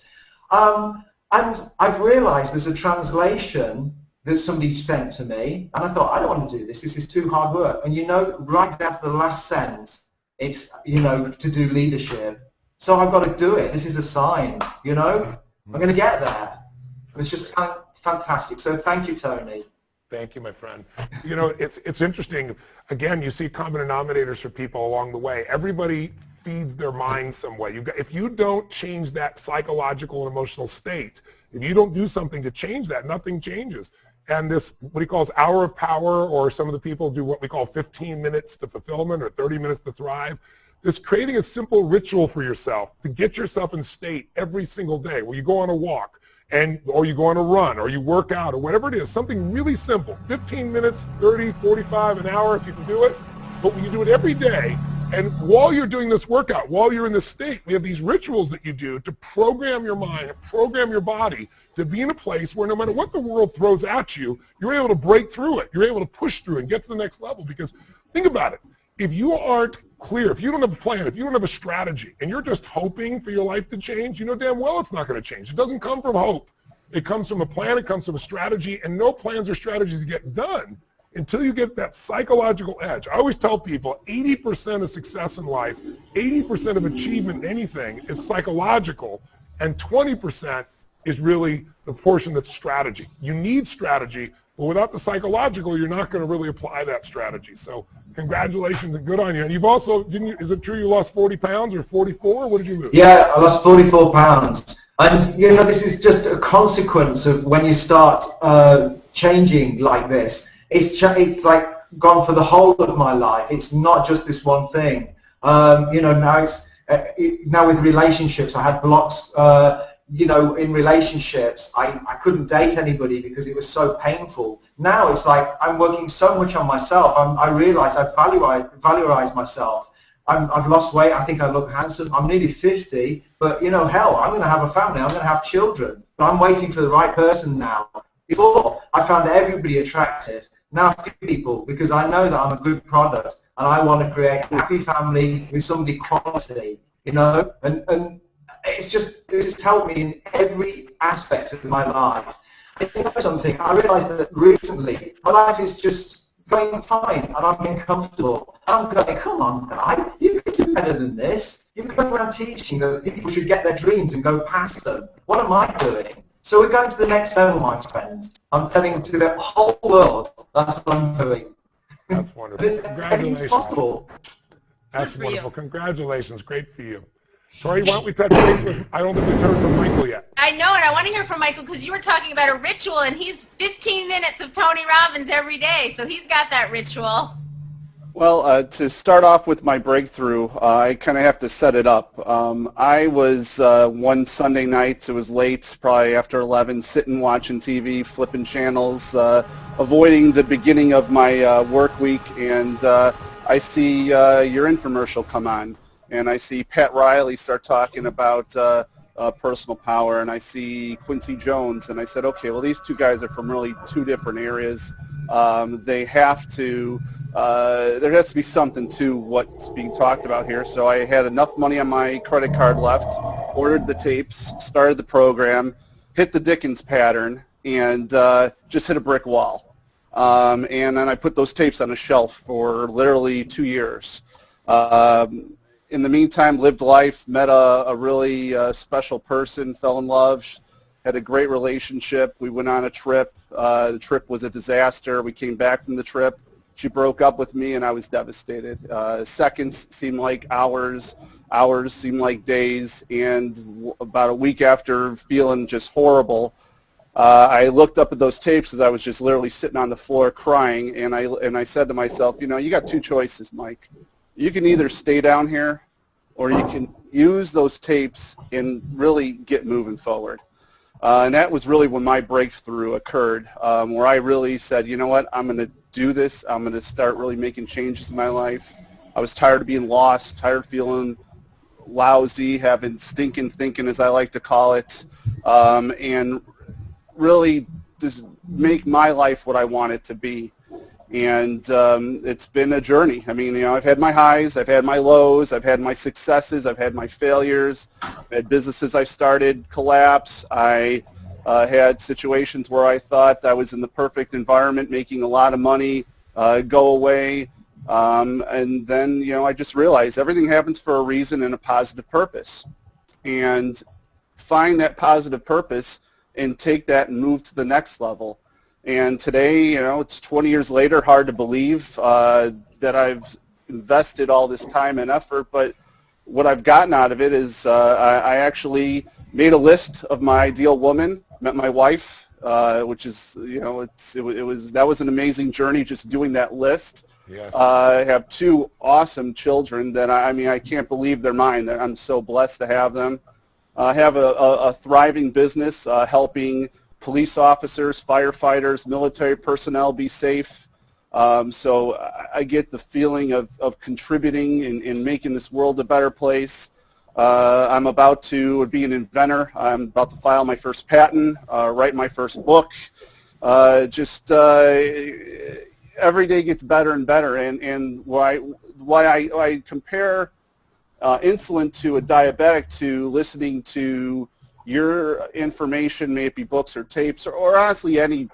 And I've realized there's a translation that somebody sent to me, and I thought, I don't want to do this. This is too hard work. And you know, right down to the last cent, it's, you know, to do leadership. So I've got to do it. This is a sign, you know. I'm going to get there. It's just fantastic. So thank you, Tony. Thank you, my friend. You know, it's interesting. Again, you see common denominators for people along the way. Everybody feeds their mind some way. If you don't change that psychological and emotional state, if you don't do something to change that, nothing changes. And this, what he calls Hour of Power, or some of the people do what we call 15 minutes to fulfillment or 30 minutes to thrive. Is creating a simple ritual for yourself to get yourself in state every single day where you go on a walk or you go on a run or you work out or whatever it is, something really simple, 15 minutes, 30, 45, an hour if you can do it. But when you do it every day, and while you're doing this workout, while you're in this state, we have these rituals that you do to program your mind, program your body to be in a place where no matter what the world throws at you, you're able to break through it. You're able to push through and get to the next level. Because think about it. If you aren't clear, if you don't have a plan, if you don't have a strategy, and you're just hoping for your life to change, you know damn well it's not going to change. It doesn't come from hope. It comes from a plan, it comes from a strategy, and no plans or strategies get done until you get that psychological edge. I always tell people 80% of success in life, 80% of achievement in anything is psychological, and 20% is really the portion that's strategy. You need strategy, but without the psychological, you're not going to really apply that strategy. So congratulations and good on you. And you've also, is it true you lost 40 pounds or 44? What did you lose? Yeah, I lost 44 pounds. And, you know, this is just a consequence of when you start changing like this. It's like gone for the whole of my life. It's not just this one thing. You know, now with relationships, I had blocks. You know, in relationships, I couldn't date anybody because it was so painful. Now it's like I'm working so much on myself. I realize I valorize myself. I've lost weight. I think I look handsome. I'm nearly 50, but, you know, hell, I'm going to have a family. I'm going to have children. But I'm waiting for the right person now. Before, I found everybody attractive. Now I pick people because I know that I'm a good product and I want to create a happy family with somebody quality, you know, and it's helped me in every aspect of my life. And you know something, I realized that recently my life is just going fine and I'm being comfortable. I'm going, come on, guy, you can do better than this. You're going around teaching that people should get their dreams and go past them. What am I doing? So we're going to the next level, my friends. I'm telling to the whole world that's what I'm doing. That's wonderful. Congratulations. Possible. That's wonderful. Congratulations. Great for you. Tori, why don't we touch base with, I don't think we've heard from Michael yet. I know, and I want to hear from Michael because you were talking about a ritual, and he's 15 minutes of Tony Robbins every day, so he's got that ritual. Well, to start off with my breakthrough, I kind of have to set it up. I was one Sunday night, it was late, probably after 11, sitting watching TV, flipping channels, avoiding the beginning of my work week, and I see your infomercial come on. And I see Pat Riley start talking about Personal Power, and I see Quincy Jones, and I said, okay, well, these two guys are from really two different areas. They have to, there has to be something to what's being talked about here. So I had enough money on my credit card left, ordered the tapes, started the program, hit the Dickens pattern, and just hit a brick wall. And then I put those tapes on a shelf for literally 2 years. In the meantime, lived life, met a really special person, fell in love, had a great relationship. We went on a trip. The trip was a disaster. We came back from the trip. She broke up with me, and I was devastated. Seconds seemed like hours. Hours seemed like days. And about a week after feeling just horrible, I looked up at those tapes because I was just literally sitting on the floor crying, and I said to myself, you know, you got two choices, Mike. You can either stay down here, or you can use those tapes and really get moving forward. And that was really when my breakthrough occurred, where I really said, you know what, I'm going to do this. I'm going to start really making changes in my life. I was tired of being lost, tired of feeling lousy, having stinking thinking, as I like to call it, and really just make my life what I want it to be. And it's been a journey. I mean, you know, I've had my highs, I've had my lows, I've had my successes, I've had my failures. I've had businesses I started collapse. I had situations where I thought I was in the perfect environment, making a lot of money, go away. And then, you know, I just realized everything happens for a reason and a positive purpose. And find that positive purpose and take that and move to the next level. And today, you know, it's 20 years later, hard to believe that I've invested all this time and effort, but what I've gotten out of it is I actually made a list of my ideal woman, met my wife, which is, you know, that was an amazing journey just doing that list. Yes. I have two awesome children that I mean, I can't believe they're mine. I'm so blessed to have them. I have a thriving business helping police officers, firefighters, military personnel be safe. So I get the feeling of contributing and making this world a better place. I'm about to be an inventor. I'm about to file my first patent, write my first book. Every day gets better and better. And why I compare insulin to a diabetic to listening to your information, may it be books or tapes, or honestly any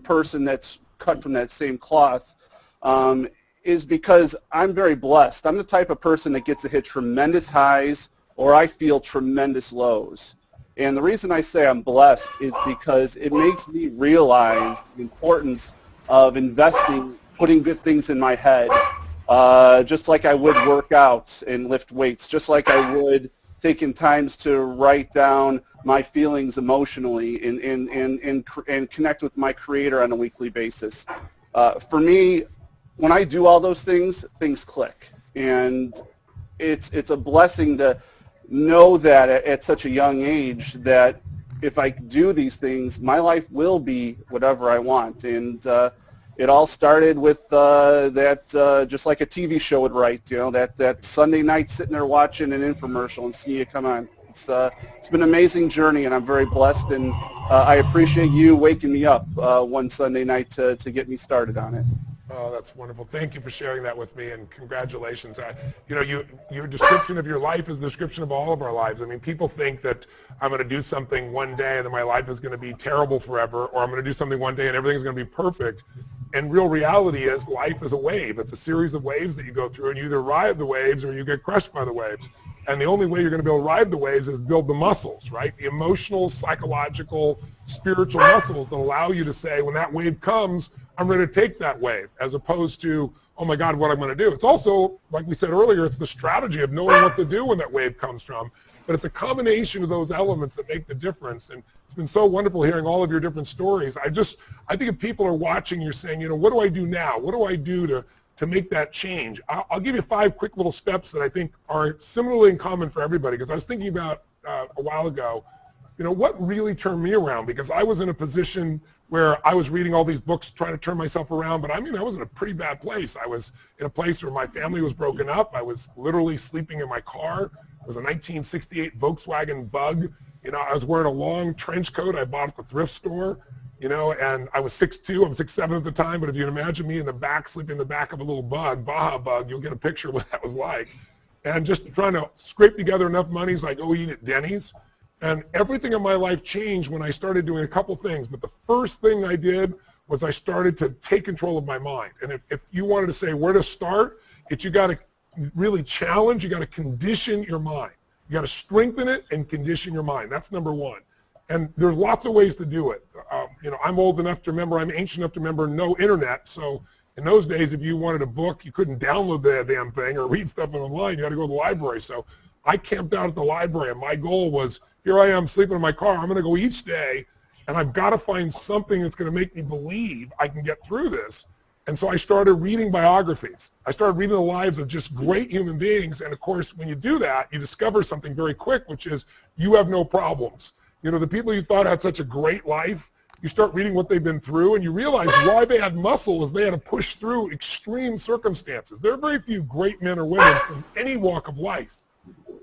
person that's cut from that same cloth, is because I'm very blessed. I'm the type of person that gets to hit tremendous highs or I feel tremendous lows. And the reason I say I'm blessed is because it makes me realize the importance of investing, putting good things in my head, just like I would work out and lift weights, just like I would taking times to write down my feelings emotionally and connect with my Creator on a weekly basis. For me, when I do all those things, things click. And it's a blessing to know that at such a young age that if I do these things, my life will be whatever I want. And it all started with just like a TV show would write, you know, that Sunday night sitting there watching an infomercial and seeing it come on. It's been an amazing journey, and I'm very blessed, and I appreciate you waking me up one Sunday night to get me started on it. Oh, that's wonderful. Thank you for sharing that with me, and congratulations. You know, your description of your life is the description of all of our lives. I mean, people think that I'm going to do something one day and then my life is going to be terrible forever, or I'm going to do something one day and everything's going to be perfect. And real reality is life is a wave. It's a series of waves that you go through, and you either ride the waves or you get crushed by the waves. And the only way you're going to be able to ride the waves is build the muscles, right? The emotional, psychological, spiritual muscles that allow you to say, when that wave comes, I'm ready to take that wave, as opposed to, oh my God, what I'm going to do. It's also, like we said earlier, it's the strategy of knowing what to do when that wave comes from. But it's a combination of those elements that make the difference. And it's been so wonderful hearing all of your different stories. I think if people are watching, you're saying, you know, what do I do now? What do I do to make that change? I'll give you 5 quick little steps that I think are similarly in common for everybody, because I was thinking about a while ago, you know, what really turned me around, because I was in a position where I was reading all these books trying to turn myself around, but I mean, I was in a pretty bad place. I was in a place where my family was broken up. I was literally sleeping in my car. It was a 1968 Volkswagen Bug. You know, I was wearing a long trench coat I bought at the thrift store, you know, and I was 6'2", I'm 6'7" at the time, but if you can imagine me in the back, sleeping in the back of a little bug, Baja Bug, you'll get a picture of what that was like. And just trying to scrape together enough money so I go eat at Denny's. And everything in my life changed when I started doing a couple things. But the first thing I did was I started to take control of my mind. And if you wanted to say where to start, you got to really challenge, you got to condition your mind. You got to strengthen it and condition your mind. That's number one. And there's lots of ways to do it. You know, I'm old enough to remember, I'm ancient enough to remember no internet. So in those days, if you wanted a book, you couldn't download the damn thing or read stuff online. You had to go to the library. So I camped out at the library, and my goal was, here I am sleeping in my car. I'm going to go each day, and I've got to find something that's going to make me believe I can get through this. And so I started reading biographies. I started reading the lives of just great human beings. And, of course, when you do that, you discover something very quick, which is you have no problems. You know, the people you thought had such a great life, you start reading what they've been through, and you realize why they had muscle is they had to push through extreme circumstances. There are very few great men or women from any walk of life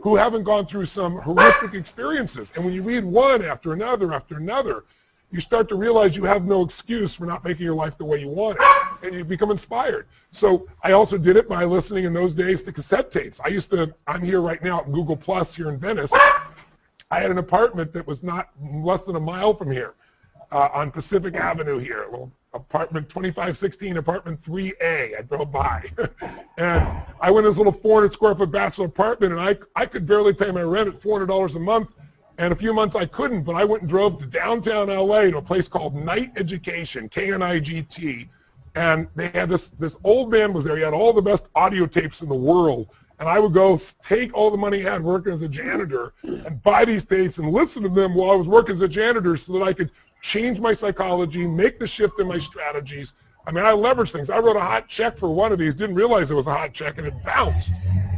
who haven't gone through some horrific experiences. And when you read one after another, you start to realize you have no excuse for not making your life the way you want it, and you become inspired. So I also did it by listening in those days to cassette tapes. I'm here right now at Google Plus here in Venice. I had an apartment that was not less than a mile from here on Pacific Avenue here, a little apartment 2516, apartment 3A. I drove by. And I went to this little 400 square foot bachelor apartment, and I could barely pay my rent at $400 a month. And a few months I couldn't, but I went and drove to downtown LA to a place called Night Education, K-N-I-G-T. And they had this old man was there. He had all the best audio tapes in the world. And I would go take all the money I had working as a janitor and buy these tapes and listen to them while I was working as a janitor so that I could change my psychology, make the shift in my strategies. I mean, I leveraged things. I wrote a hot check for one of these, didn't realize it was a hot check, and it bounced.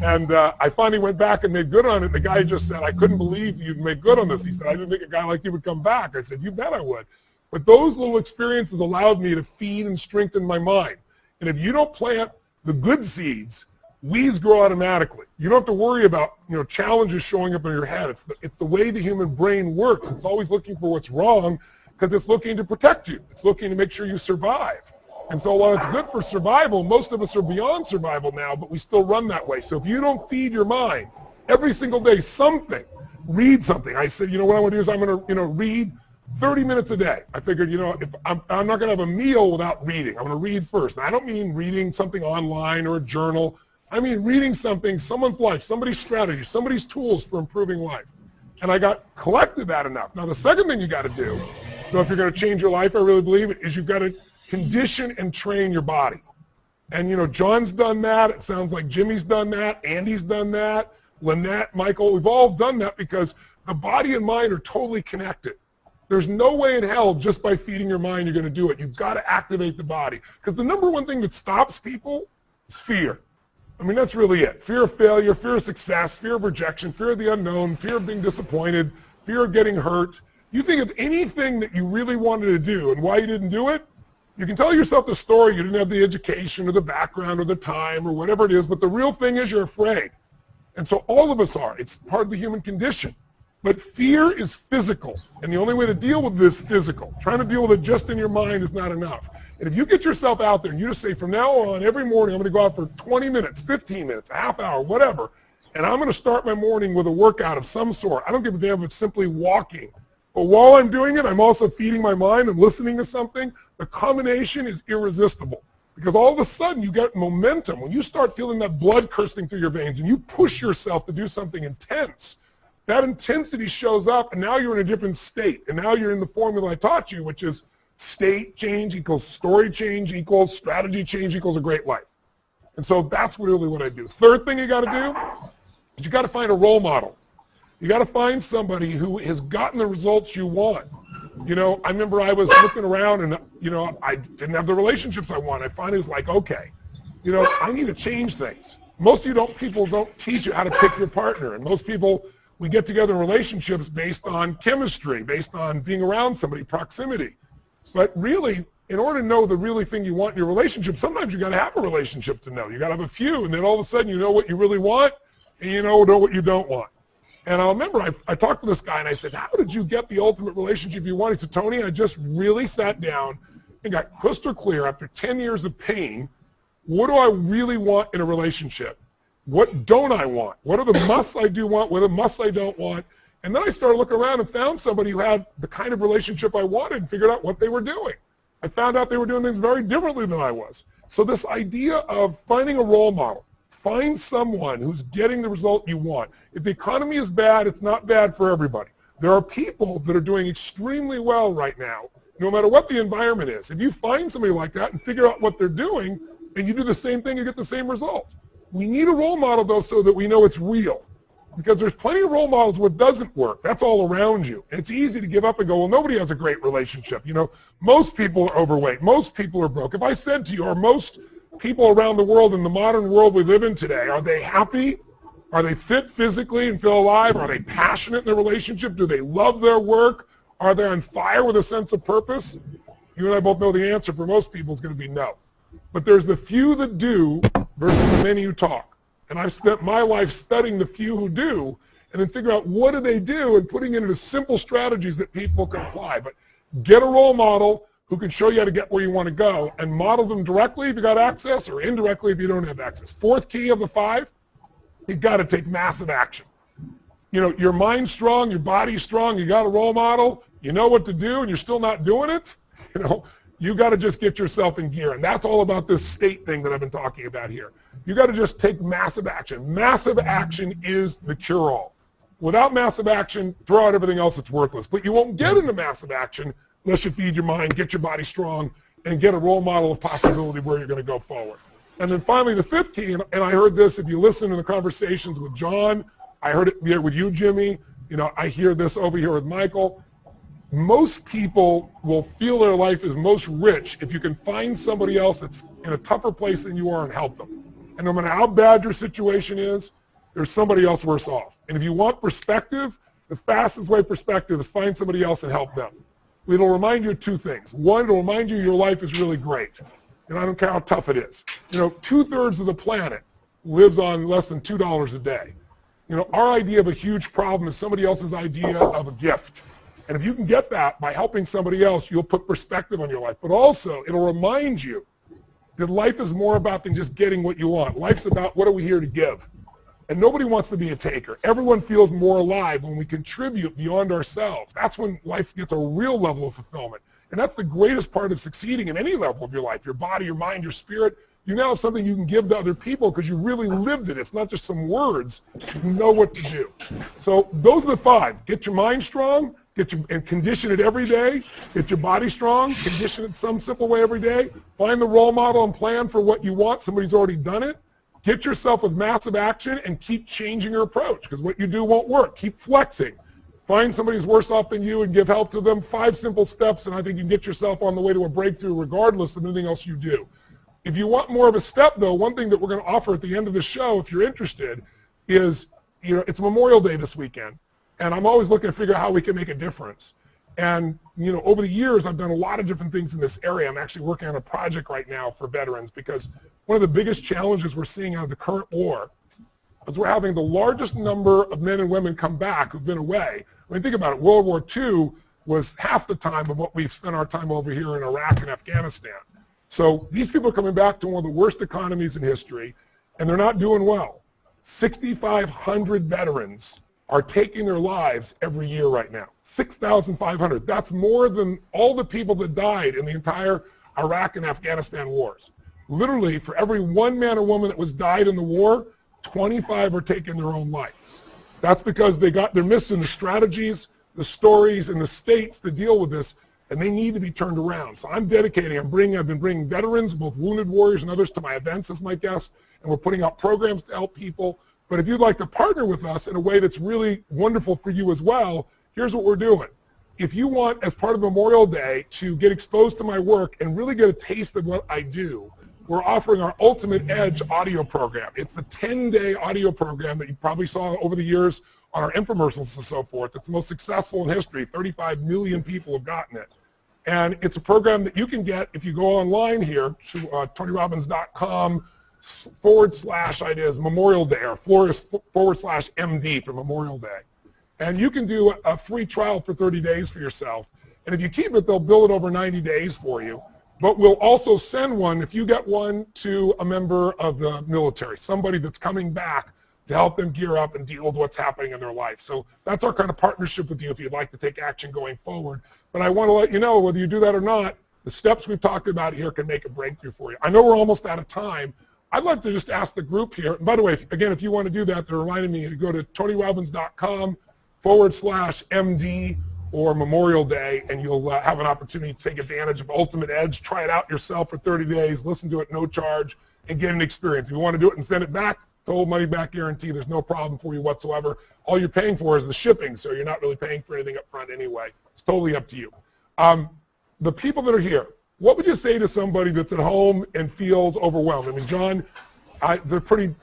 And I finally went back and made good on it. The guy just said, I couldn't believe you'd made good on this. He said, I didn't think a guy like you would come back. I said, you bet I would. But those little experiences allowed me to feed and strengthen my mind. And if you don't plant the good seeds, weeds grow automatically. You don't have to worry about, you know, challenges showing up in your head. It's the way the human brain works. It's always looking for what's wrong because it's looking to protect you. It's looking to make sure you survive. And so while it's good for survival, most of us are beyond survival now, but we still run that way. So if you don't feed your mind every single day something, read something. I said, you know, what I'm going to do is I'm going to, you know, read 30 minutes a day. I figured, you know, if I'm not going to have a meal without reading. I'm going to read first. And I don't mean reading something online or a journal. I mean reading something, someone's life, somebody's strategy, somebody's tools for improving life. And I got collected that enough. Now, the second thing you got to do, you know, if you're going to change your life, I really believe it, is you've got to condition and train your body. And, you know, John's done that. It sounds like Jimmy's done that. Andy's done that. Lynette, Michael, we've all done that because the body and mind are totally connected. There's no way in hell just by feeding your mind you're going to do it. You've got to activate the body. Because the number one thing that stops people is fear. I mean, that's really it. Fear of failure, fear of success, fear of rejection, fear of the unknown, fear of being disappointed, fear of getting hurt. You think of anything that you really wanted to do and why you didn't do it, you can tell yourself the story. You didn't have the education or the background or the time or whatever it is, but the real thing is you're afraid. And so all of us are. It's part of the human condition. But fear is physical, and the only way to deal with this is physical. Trying to deal with it just in your mind is not enough. And if you get yourself out there and you just say, from now on, every morning, I'm going to go out for 20 minutes, 15 minutes, a half hour, whatever, and I'm going to start my morning with a workout of some sort. I don't give a damn if it's simply walking. But while I'm doing it, I'm also feeding my mind and listening to something. The combination is irresistible. Because all of a sudden, you get momentum. When you start feeling that blood coursing through your veins and you push yourself to do something intense, that intensity shows up, and now you're in a different state. And now you're in the formula I taught you, which is state change equals story change equals strategy change equals a great life. And so that's really what I do. Third thing you got to do is you got to find a role model. You got to find somebody who has gotten the results you want. You know, I remember I was looking around and, you know, I didn't have the relationships I want. I finally was like, okay, you know, I need to change things. Most of you people don't teach you how to pick your partner. And most people, we get together in relationships based on chemistry, based on being around somebody, proximity. But really, in order to know the really thing you want in your relationship, sometimes you got to have a relationship to know. You got to have a few, and then all of a sudden you know what you really want, and you know what you don't want. And I remember I talked to this guy and I said, how did you get the ultimate relationship you wanted? He said, Tony, I just really sat down and got crystal clear after 10 years of pain, what do I really want in a relationship? What don't I want? What are the musts I do want? What are the musts I don't want? And then I started looking around and found somebody who had the kind of relationship I wanted and figured out what they were doing. I found out they were doing things very differently than I was. So this idea of finding a role model, find someone who's getting the result you want. If the economy is bad, it's not bad for everybody. There are people that are doing extremely well right now, no matter what the environment is. If you find somebody like that and figure out what they're doing, and you do the same thing, you get the same result. We need a role model, though, so that we know it's real. Because there's plenty of role models where it doesn't work. That's all around you. And it's easy to give up and go, well, nobody has a great relationship. You know, most people are overweight. Most people are broke. If I said to you, are most people around the world in the modern world we live in today, are they happy? Are they fit physically and feel alive? Are they passionate in their relationship? Do they love their work? Are they on fire with a sense of purpose? You and I both know the answer for most people is going to be no. But there's the few that do versus the many who talk. And I've spent my life studying the few who do and then figure out what do they do and putting it into simple strategies that people can apply. But get a role model who can show you how to get where you want to go and model them directly if you got access or indirectly if you don't have access. Fourth key of the 5, you've got to take massive action. You know, your mind's strong, your body's strong, you got a role model, you know what to do and you're still not doing it, you know, you got to just get yourself in gear. And that's all about this state thing that I've been talking about here. You got to just take massive action. Massive action is the cure-all. Without massive action, throw out everything else that's worthless. But you won't get into massive action unless you feed your mind, get your body strong, and get a role model of possibility where you're going to go forward. And then finally, the 5th key, and I heard this if you listen to the conversations with John, I heard it here with you, Jimmy, you know, I hear this over here with Michael. Most people will feel their life is most rich if you can find somebody else that's in a tougher place than you are and help them. And no matter how bad your situation is, there's somebody else worse off. And if you want perspective, the fastest way perspective is find somebody else and help them. It'll remind you of 2 things. One, it'll remind you your life is really great. And I don't care how tough it is. You know, 2/3 of the planet lives on less than $2 a day. You know, our idea of a huge problem is somebody else's idea of a gift. And if you can get that by helping somebody else, you'll put perspective on your life. But also, it'll remind you that life is more about than just getting what you want. Life's about what are we here to give. And nobody wants to be a taker. Everyone feels more alive when we contribute beyond ourselves. That's when life gets a real level of fulfillment. And that's the greatest part of succeeding in any level of your life, your body, your mind, your spirit. You now have something you can give to other people because you really lived it. It's not just some words. You know what to do. So those are the 5. Get your mind strong. And condition it every day. Get your body strong. Condition it some simple way every day. Find the role model and plan for what you want. Somebody's already done it. Get yourself with massive action and keep changing your approach because what you do won't work. Keep flexing. Find somebody who's worse off than you and give help to them. 5 simple steps, and I think you can get yourself on the way to a breakthrough regardless of anything else you do. If you want more of a step, though, one thing that we're going to offer at the end of the show, if you're interested, is, you know, it's Memorial Day this weekend. And I'm always looking to figure out how we can make a difference. And, you know, over the years, I've done a lot of different things in this area. I'm actually working on a project right now for veterans because one of the biggest challenges we're seeing out of the current war is we're having the largest number of men and women come back who've been away. I mean, think about it. World War II was half the time of what we've spent our time over here in Iraq and Afghanistan. So these people are coming back to one of the worst economies in history, and they're not doing well. 6,500 veterans are taking their lives every year right now. 6,500. That's more than all the people that died in the entire Iraq and Afghanistan wars. Literally, for every 1 man or woman that was died in the war, 25 are taking their own life. That's because they're missing the strategies, the stories, and the states to deal with this, and they need to be turned around. So I'm dedicating, I've been bringing veterans, both wounded warriors and others, to my events as my guests, and we're putting out programs to help people. But if you'd like to partner with us in a way that's really wonderful for you as well, here's what we're doing. If you want, as part of Memorial Day, to get exposed to my work and really get a taste of what I do, we're offering our Ultimate Edge audio program. It's the 10-day audio program that you probably saw over the years on our infomercials and so forth. It's the most successful in history. 35 million people have gotten it. And it's a program that you can get if you go online here to TonyRobbins.com /ideas Memorial Day or /MD for Memorial Day. And you can do a free trial for 30 days for yourself. And if you keep it, they'll bill it over 90 days for you. But we'll also send one, if you get one, to a member of the military, somebody that's coming back to help them gear up and deal with what's happening in their life. So that's our kind of partnership with you if you'd like to take action going forward. But I want to let you know, whether you do that or not, the steps we've talked about here can make a breakthrough for you. I know we're almost out of time. I'd like to just ask the group here, and by the way, again, if you want to do that, they're reminding me to go to TonyRobbins.com/MD or Memorial Day, and you'll have an opportunity to take advantage of Ultimate Edge. Try it out yourself for 30 days, listen to it no charge, and get an experience. If you want to do it and send it back, total money back guarantee. There's no problem for you whatsoever. All you're paying for is the shipping, so you're not really paying for anything up front anyway. It's totally up to you. The people that are here, what would you say to somebody that's at home and feels overwhelmed? I mean, John,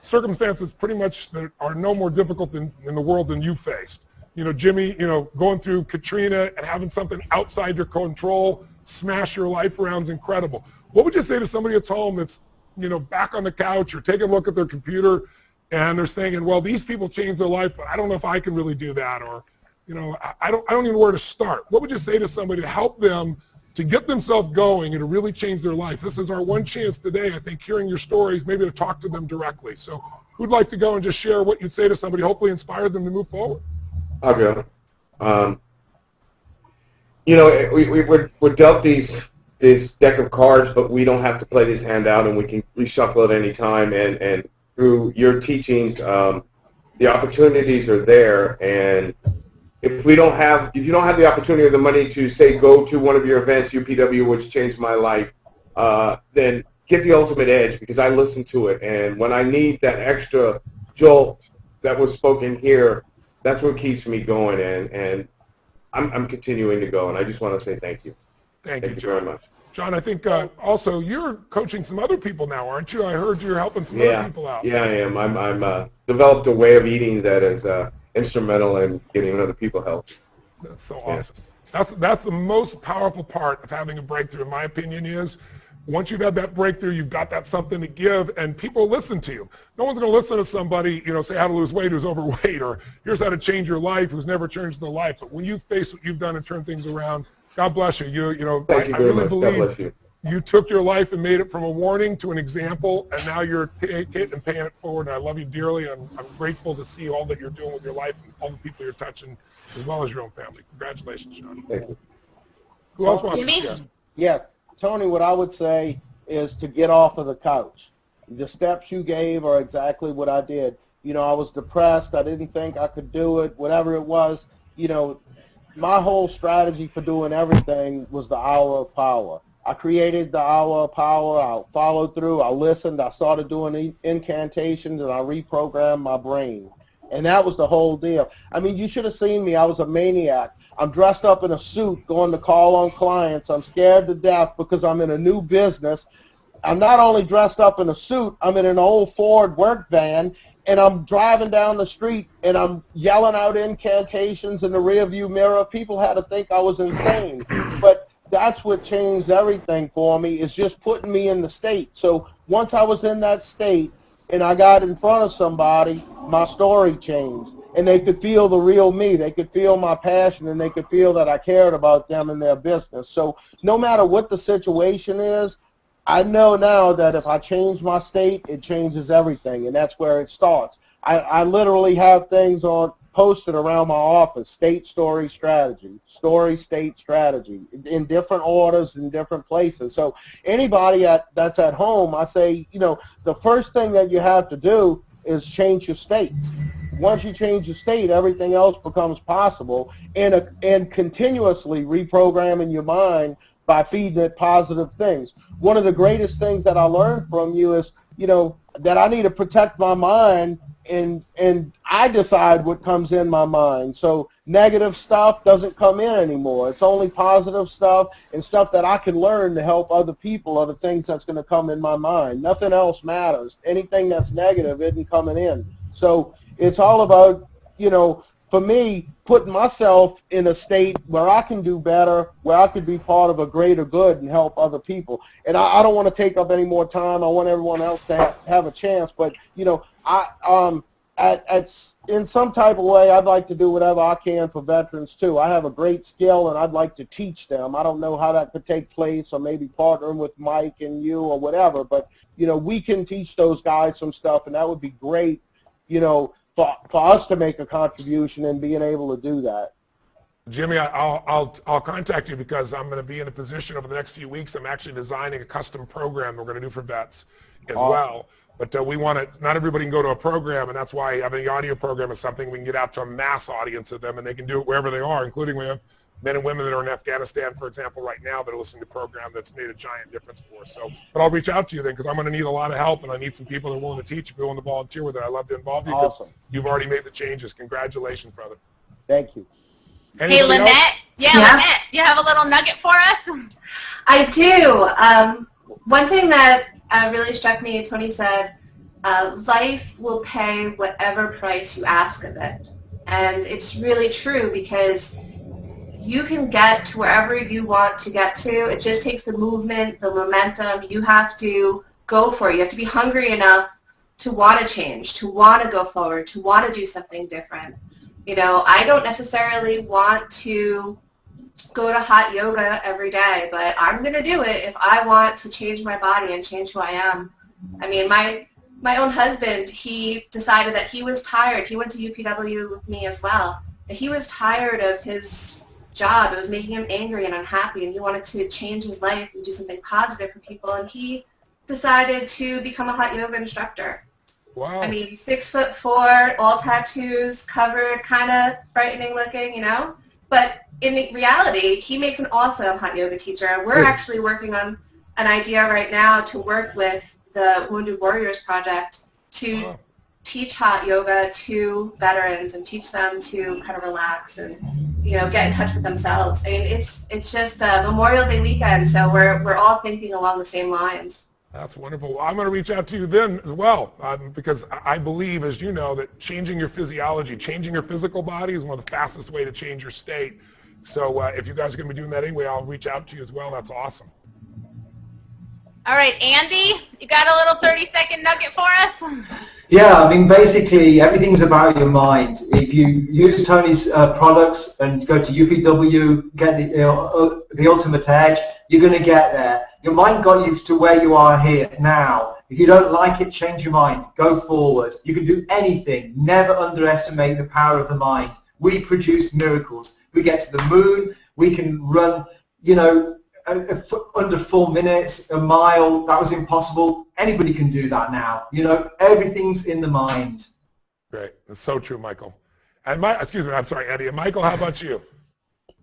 circumstances pretty much that are no more difficult in the world than you faced. You know, Jimmy, going through Katrina and having something outside your control smash your life around is incredible. What would you say to somebody at home that's, back on the couch or taking a look at their computer and they're saying, well, these people changed their life, but I don't know if I can really do that, or, I don't even know where to start. What would you say to somebody to help them to get themselves going and to really change their life? This is our one chance today, I think, hearing your stories, maybe to talk to them directly. So who'd like to go and just share what you'd say to somebody, hopefully inspire them to move forward? I'll go. We're dealt this deck of cards, but we don't have to play this hand out, and we can reshuffle it any time. And through your teachings, the opportunities are there. And if you don't have the opportunity or the money to say go to one of your events, UPW, which changed my life, then get the Ultimate Edge, because I listen to it, and when I need that extra jolt that was spoken here, that's what keeps me going, and I'm continuing to go, and I just want to say thank you. Thank you, very much. John, I think also you're coaching some other people now, aren't you? I heard you're helping some other people out. Yeah, I am. I'm developed a way of eating that is instrumental in getting other people help. That's so awesome. That's the most powerful part of having a breakthrough, in my opinion, is once you've had that breakthrough, you've got that something to give, and people listen to you. No one's going to listen to somebody, say how to lose weight who's overweight, or here's how to change your life who's never changed their life. But when you face what you've done and turn things around, God bless you. Thank you I very really much. believe God bless you. You took your life and made it from a warning to an example, and now you're taking it and paying it forward. And I love you dearly. I'm grateful to see all that you're doing with your life and all the people you're touching, as well as your own family. Congratulations, John. Thank you. Who else wants Jimmy? to share? Yeah, Tony, what I would say is to get off of the couch. The steps you gave are exactly what I did. I was depressed. I didn't think I could do it, whatever it was. My whole strategy for doing everything was the hour of power. I created the hour of power. I followed through. I listened. I started doing incantations, and I reprogrammed my brain. And that was the whole deal. I mean, you should have seen me. I was a maniac. I'm dressed up in a suit going to call on clients. I'm scared to death because I'm in a new business. I'm not only dressed up in a suit, I'm in an old Ford work van, and I'm driving down the street, and I'm yelling out incantations in the rearview mirror. People had to think I was insane. But that's what changed everything for me, is just putting me in the state. So once I was in that state and I got in front of somebody, my story changed. And they could feel the real me. They could feel my passion, and they could feel that I cared about them and their business. So no matter what the situation is, I know now that if I change my state, it changes everything, and that's where it starts. I literally have things posted around my office: state, story, strategy, story, state, strategy, in different orders, in different places. So anybody that's at home, I say, the first thing that you have to do is change your states. Once you change your state, everything else becomes possible, and continuously reprogramming your mind by feeding it positive things. One of the greatest things that I learned from you is, that I need to protect my mind, and I decide what comes in my mind. So negative stuff doesn't come in anymore. It's only positive stuff and stuff that I can learn to help other people are the things that's going to come in my mind. Nothing else matters. Anything that's negative isn't coming in. So it's all about, for me, putting myself in a state where I can do better, where I could be part of a greater good and help other people. And I don't want to take up any more time. I want everyone else to have a chance. But, in some type of way, I'd like to do whatever I can for veterans too. I have a great skill, and I'd like to teach them. I don't know how that could take place, or maybe partnering with Mike and you or whatever. But we can teach those guys some stuff, and that would be great. For us to make a contribution and being able to do that. Jimmy, I'll contact you because I'm going to be in a position over the next few weeks. I'm actually designing a custom program we're going to do for vets as well. But we want to, not everybody can go to a program, and that's why having the audio program is something we can get out to a mass audience of them, and they can do it wherever they are, including we have men and women that are in Afghanistan, for example, right now that are listening to the program that's made a giant difference for us. So, but I'll reach out to you then because I'm going to need a lot of help, and I need some people that are willing to teach, if you're willing to volunteer with it. I'd love to involve you. Awesome. You've already made the changes. Congratulations, brother. Thank you. Hey, Lynette. Lynette, you have a little nugget for us? I do. One thing that really struck me, Tony said, life will pay whatever price you ask of it. And it's really true because you can get to wherever you want to get to. It just takes the movement, the momentum. You have to go for it. You have to be hungry enough to want to change, to want to go forward, to want to do something different. I don't necessarily want to go to hot yoga every day, but I'm going to do it if I want to change my body and change who I am. I mean, my own husband, he decided that he was tired. He went to UPW with me as well. He was tired of his job. It was making him angry and unhappy, and he wanted to change his life and do something positive for people, and he decided to become a hot yoga instructor. Wow. I mean, 6'4", all tattoos, covered, kind of frightening looking, But in reality, he makes an awesome hot yoga teacher. And we're actually working on an idea right now to work with the Wounded Warriors Project to teach hot yoga to veterans and teach them to kind of relax and get in touch with themselves. I mean, it's just Memorial Day weekend, so we're all thinking along the same lines. That's wonderful. Well, I'm going to reach out to you then as well because I believe, as you know, that changing your physiology, changing your physical body is one of the fastest way to change your state. So if you guys are going to be doing that anyway, I'll reach out to you as well. That's awesome. All right, Andy, you got a little 30-second nugget for us? Yeah, I mean, basically, everything's about your mind. If you use Tony's products and go to UPW, get the ultimate edge, you're going to get there. Your mind got you to where you are here now. If you don't like it, change your mind. Go forward. You can do anything. Never underestimate the power of the mind. We produce miracles. We get to the moon. We can run, under 4 minutes, a mile. That was impossible. Anybody can do that now. Everything's in the mind. Great. That's so true, Michael. And I'm sorry, Eddie. And Michael, how about you?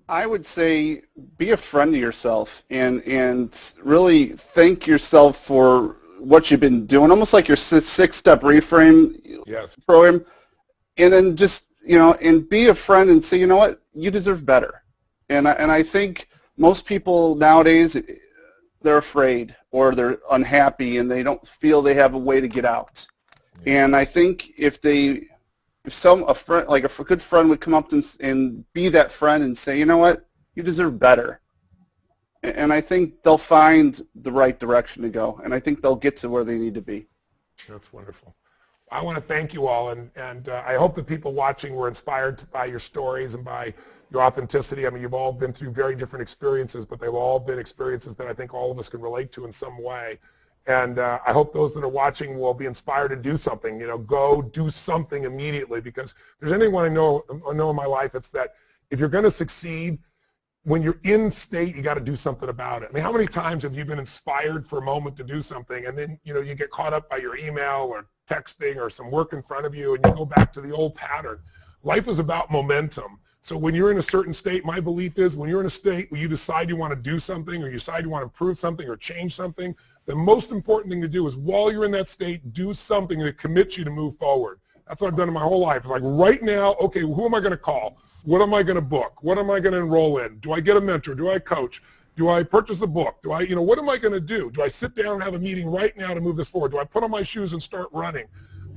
I would say be a friend to yourself and really thank yourself for what you've been doing, almost like your 6-step reframe program. And then just, and be a friend and say, you know what, you deserve better. And I think most people nowadays, they're afraid or they're unhappy and they don't feel they have a way to get out. Yeah. And I think if a friend, like a good friend would come up and be that friend and say, you know what, you deserve better. And I think they'll find the right direction to go. And I think they'll get to where they need to be. That's wonderful. I want to thank you all. And I hope that people watching were inspired by your stories and by your authenticity. I mean, you've all been through very different experiences, but they've all been experiences that I think all of us can relate to in some way. And I hope those that are watching will be inspired to do something. Go do something immediately, because if there's anyone I know in my life, it's that if you're going to succeed, when you're in state, you got to do something about it. I mean, how many times have you been inspired for a moment to do something, and then you get caught up by your email or texting or some work in front of you, and you go back to the old pattern? Life is about momentum. So when you're in a certain state, my belief is when you're in a state where you decide you want to do something or you decide you want to improve something or change something, the most important thing to do is while you're in that state, do something that commits you to move forward. That's what I've done in my whole life. It's like right now, okay, who am I going to call? What am I going to book? What am I going to enroll in? Do I get a mentor? Do I coach? Do I purchase a book? Do I, what am I going to do? Do I sit down and have a meeting right now to move this forward? Do I put on my shoes and start running?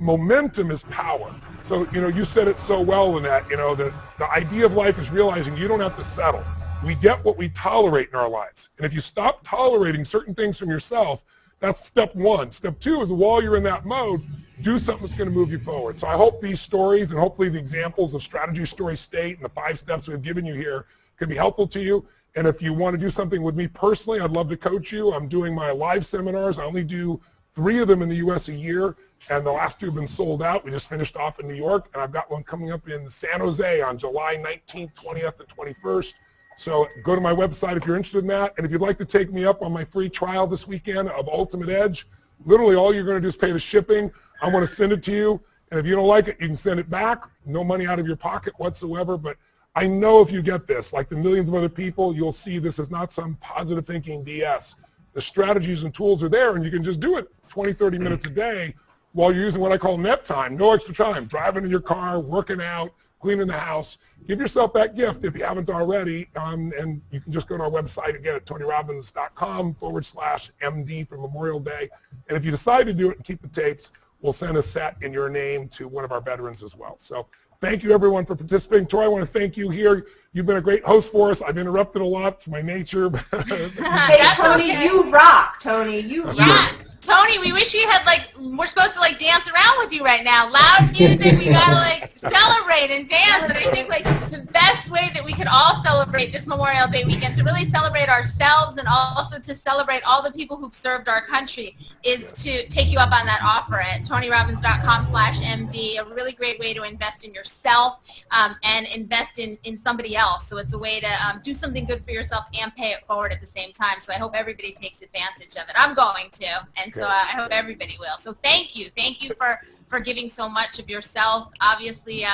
Momentum is power. So, you said it so well in that, the idea of life is realizing you don't have to settle. We get what we tolerate in our lives. And if you stop tolerating certain things from yourself, That's step one. Step two is while you're in that mode, do something that's going to move you forward. So I hope these stories and hopefully the examples of Strategy Story State and the 5 steps we've given you here can be helpful to you. And if you want to do something with me personally, I'd love to coach you. I'm doing my live seminars. I only do 3 of them in the U.S. a year, and the last 2 have been sold out. We just finished off in New York, and I've got one coming up in San Jose on July 19th, 20th, and 21st. So go to my website if you're interested in that. And if you'd like to take me up on my free trial this weekend of Ultimate Edge, literally all you're going to do is pay the shipping. I want to send it to you. And if you don't like it, you can send it back. No money out of your pocket whatsoever. But I know if you get this, like the millions of other people, you'll see this is not some positive thinking BS. The strategies and tools are there, and you can just do it 20, 30 minutes a day while you're using what I call net time, no extra time, driving in your car, working out, cleaning the house. Give yourself that gift if you haven't already, and you can just go to our website again at tonyrobbins.com/MD for Memorial Day. And if you decide to do it and keep the tapes, we'll send a set in your name to one of our veterans as well. So thank you, everyone, for participating. Tori, I want to thank you here. You've been a great host for us. I've interrupted a lot. It's my nature. Hey, Tony, you rock. Tony, you rock. Yeah. Tony, we wish we had, we're supposed to, dance around with you right now. Loud music, we got to, celebrate and dance. And I think, the best way that we could all celebrate this Memorial Day weekend, to really celebrate ourselves and also to celebrate all the people who've served our country, is to take you up on that offer at tonyrobbins.com/MD, a really great way to invest in yourself and invest in somebody else. So it's a way to do something good for yourself and pay it forward at the same time. So I hope everybody takes advantage of it. I'm going to. And so I hope everybody will. So thank you. Thank you for giving so much of yourself. Obviously,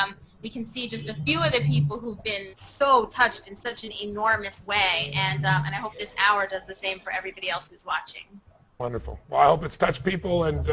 we can see just a few of the people who've been so touched in such an enormous way. And I hope this hour does the same for everybody else who's watching. Wonderful. Well, I hope it's touched people. And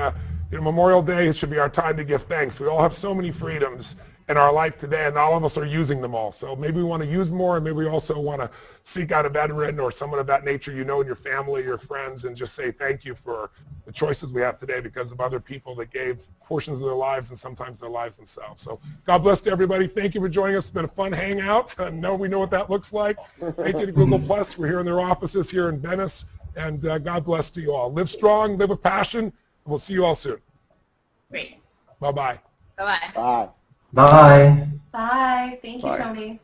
Memorial Day, it should be our time to give thanks. We all have so many freedoms in our life today, and all of us are using them all. So maybe we want to use more, and maybe we also want to seek out a veteran or someone of that nature in your family, your friends, and just say thank you for the choices we have today because of other people that gave portions of their lives and sometimes their lives themselves. So God bless to everybody. Thank you for joining us. It's been a fun hangout. Now we know what that looks like. Thank you to Google Plus. We're here in their offices here in Venice, and God bless to you all. Live strong, live with passion, and we'll see you all soon. Great. Bye-bye. Bye-bye. Bye. Bye. Bye. Thank you, Bye. Tony.